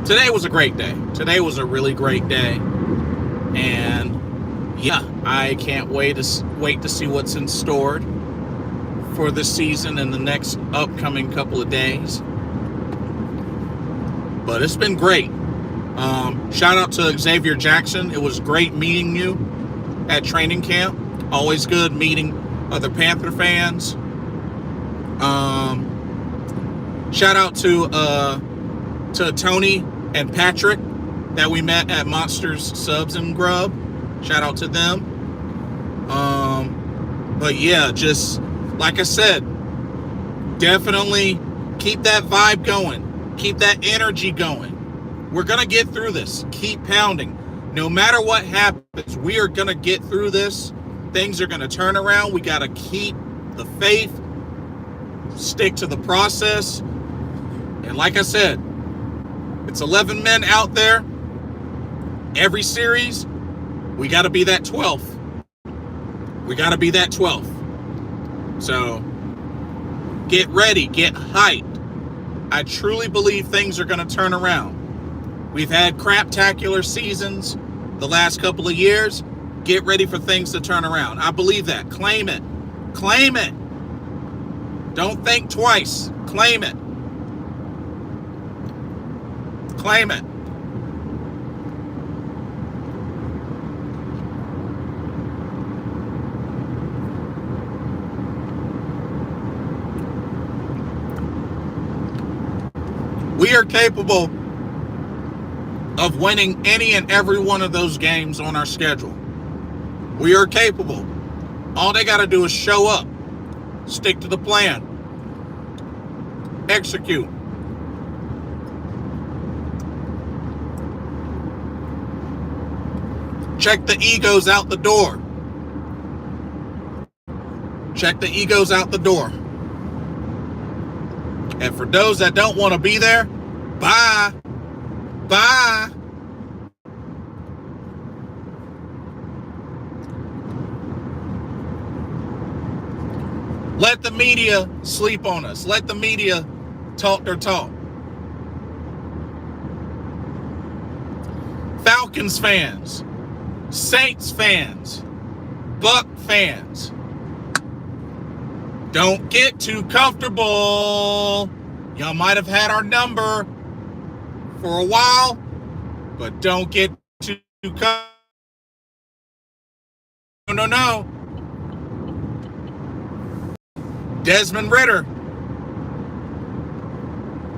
today was a great day. Today was a really great day, and yeah, I can't wait to see what's in store for this season in the next upcoming couple of days. But it's been great. Shout out to Xavier Jackson. It was great meeting you at training camp. Always good meeting other Panther fans. Shout out to Tony and Patrick that we met at Monsters Subs and Grub. Shout out to them. But yeah, just like I said, definitely keep that vibe going. Keep that energy going. We're going to get through this. Keep pounding. No matter what happens, we are going to get through this. Things are going to turn around. We got to keep the faith, stick to the process. And like I said, it's 11 men out there. Every series, we got to be that 12th. We got to be that 12th. So get ready, get hyped. I truly believe things are going to turn around. We've had craptacular seasons the last couple of years. Get ready for things to turn around. I believe that. Claim it. Claim it. Don't think twice. Claim it. Claim it. We are capable of winning any and every one of those games on our schedule. We are capable. All they got to do is show up, stick to the plan, execute. Check the egos out the door. Check the egos out the door. And for those that don't want to be there, bye. Bye. Let the media sleep on us. Let the media talk their talk. Falcons fans, Saints fans, Buck fans, don't get too comfortable. Y'all might have had our number for a while, but don't get too comfortable. No. Desmond Ridder,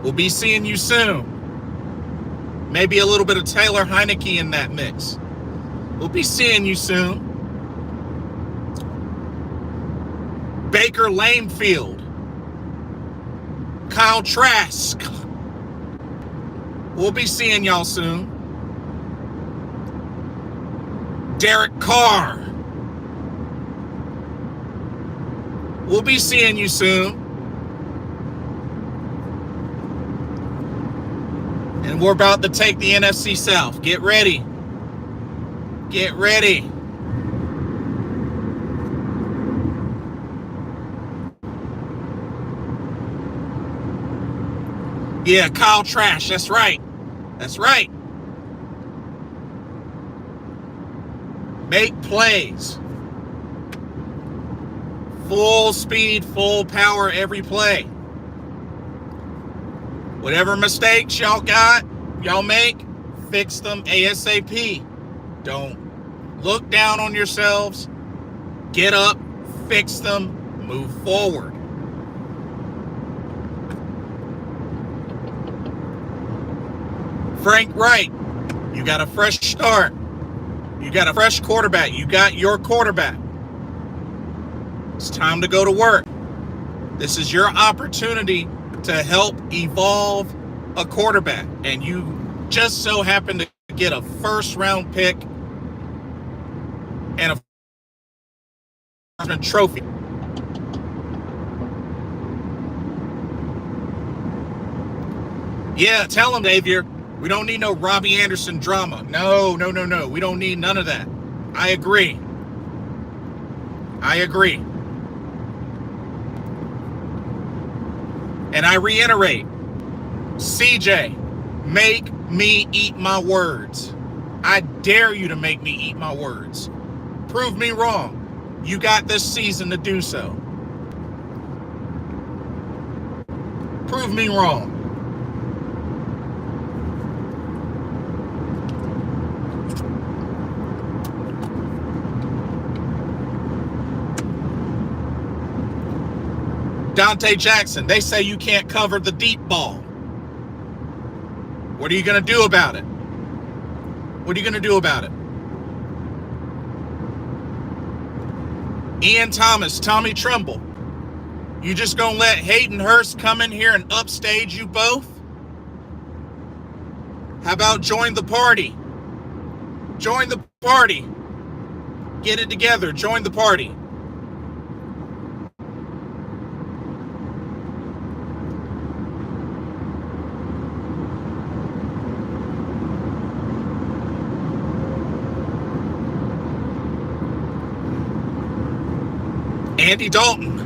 we'll be seeing you soon. Maybe a little bit of Taylor Heineke in that mix. We'll be seeing you soon. Baker Lanefield, Kyle Trask, we'll be seeing y'all soon. Derek Carr, we'll be seeing you soon. And we're about to take the NFC South. Get ready. Get ready. Yeah, Kyle Trask. That's right. That's right. Make plays. Full speed, full power every play. Whatever mistakes y'all make, fix them ASAP. Don't look down on yourselves. Get up, fix them, move forward. Frank Wright, you got a fresh start. You got a fresh quarterback. You got your quarterback. It's time to go to work. This is your opportunity to help evolve a quarterback. And you just so happen to get a first-round pick and a trophy. Yeah, tell him, Xavier. We don't need no Robbie Anderson drama. No. We don't need none of that. I agree. And I reiterate, CJ, make me eat my words. I dare you to make me eat my words. Prove me wrong. You got this season to do so. Prove me wrong. Dante Jackson, they say you can't cover the deep ball. What are you going to do about it? What are you going to do about it? Ian Thomas, Tommy Tremble, you just going to let Hayden Hurst come in here and upstage you both? How about join the party? Join the party. Get it together. Join the party. Andy Dalton.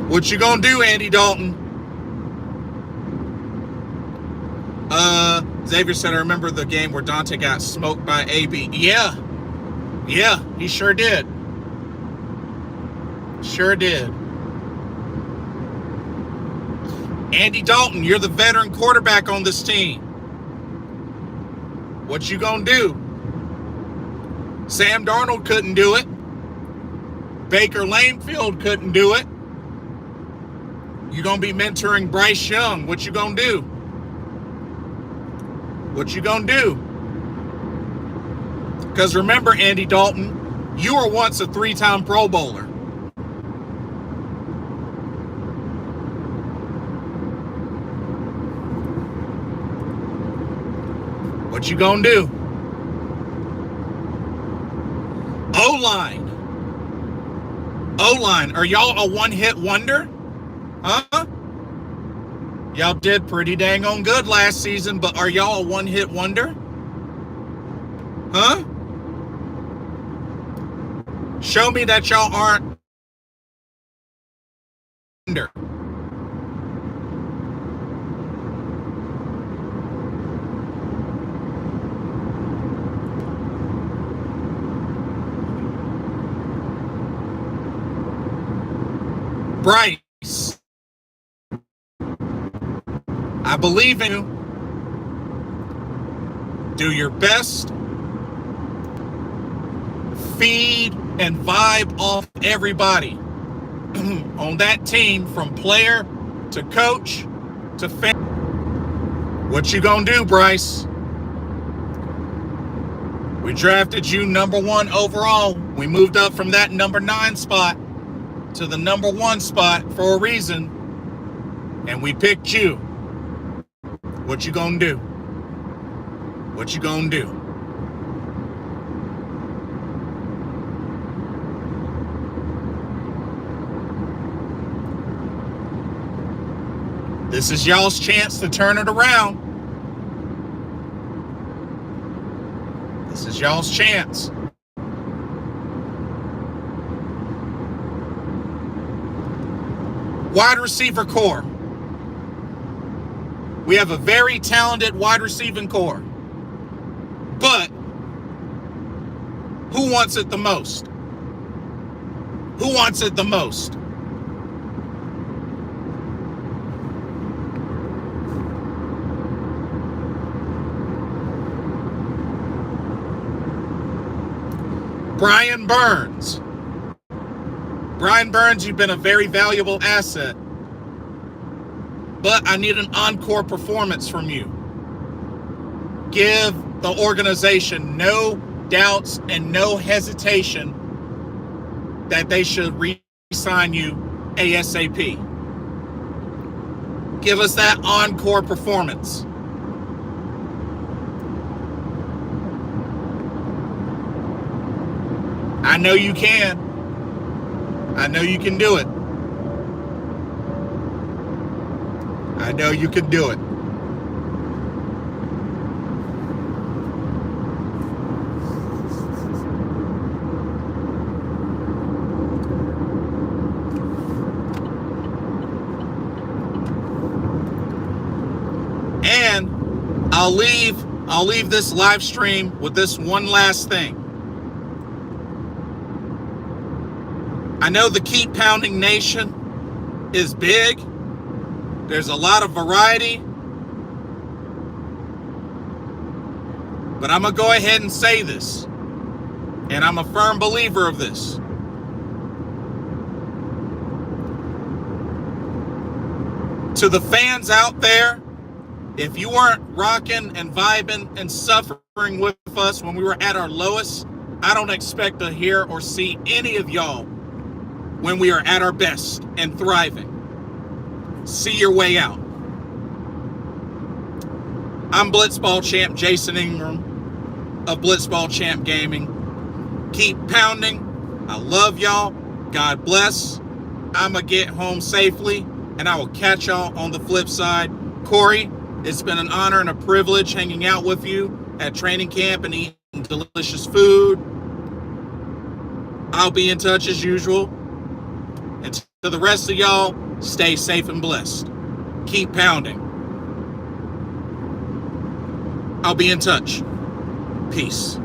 What you gonna do, Andy Dalton? Xavier said, I remember the game where Dante got smoked by AB. Yeah, he sure did. Sure did. Andy Dalton, you're the veteran quarterback on this team. What you gonna do? Sam Darnold couldn't do it. Baker Mayfield couldn't do it. You gonna be mentoring Bryce Young. What you gonna do? What you gonna do? Because remember, Andy Dalton, you were once a 3-time Pro Bowler. What you gonna do? O-line. O-line. Are y'all a one-hit wonder? Huh? Y'all did pretty dang on good last season, but are y'all a one-hit wonder? Huh? Show me that y'all aren't wonder. Bryce, I believe in you. Do your best. Feed and vibe off everybody on that team, from player to coach to fan. What you gonna do, Bryce? We drafted you number 1 overall. We moved up from that number 9 spot to the number 1 spot for a reason, and we picked you. What you gonna do? What you gonna do? This is y'all's chance to turn it around. This is y'all's chance. Wide receiver core. We have a very talented wide receiving core. But who wants it the most? Who wants it the most? Brian Burns. Brian Burns, you've been a very valuable asset. But I need an encore performance from you. Give the organization no doubts and no hesitation that they should re-sign you ASAP. Give us that encore performance. I know you can. I know you can do it. I know you can do it. And I'll leave this live stream with this one last thing. I know the Keep Pounding Nation is big. There's a lot of variety. But I'm going to go ahead and say this. And I'm a firm believer of this. To the fans out there, if you weren't rocking and vibing and suffering with us when we were at our lowest, I don't expect to hear or see any of y'all when we are at our best and thriving. See your way out. I'm Blitzball Champ Jason Ingram of Blitzball Champ Gaming. Keep pounding. I love y'all. God bless. I'ma get home safely, and I will catch y'all on the flip side. Corey, it's been an honor and a privilege hanging out with you at training camp and eating delicious food. I'll be in touch as usual. And to the rest of y'all, stay safe and blessed. Keep pounding. I'll be in touch. Peace.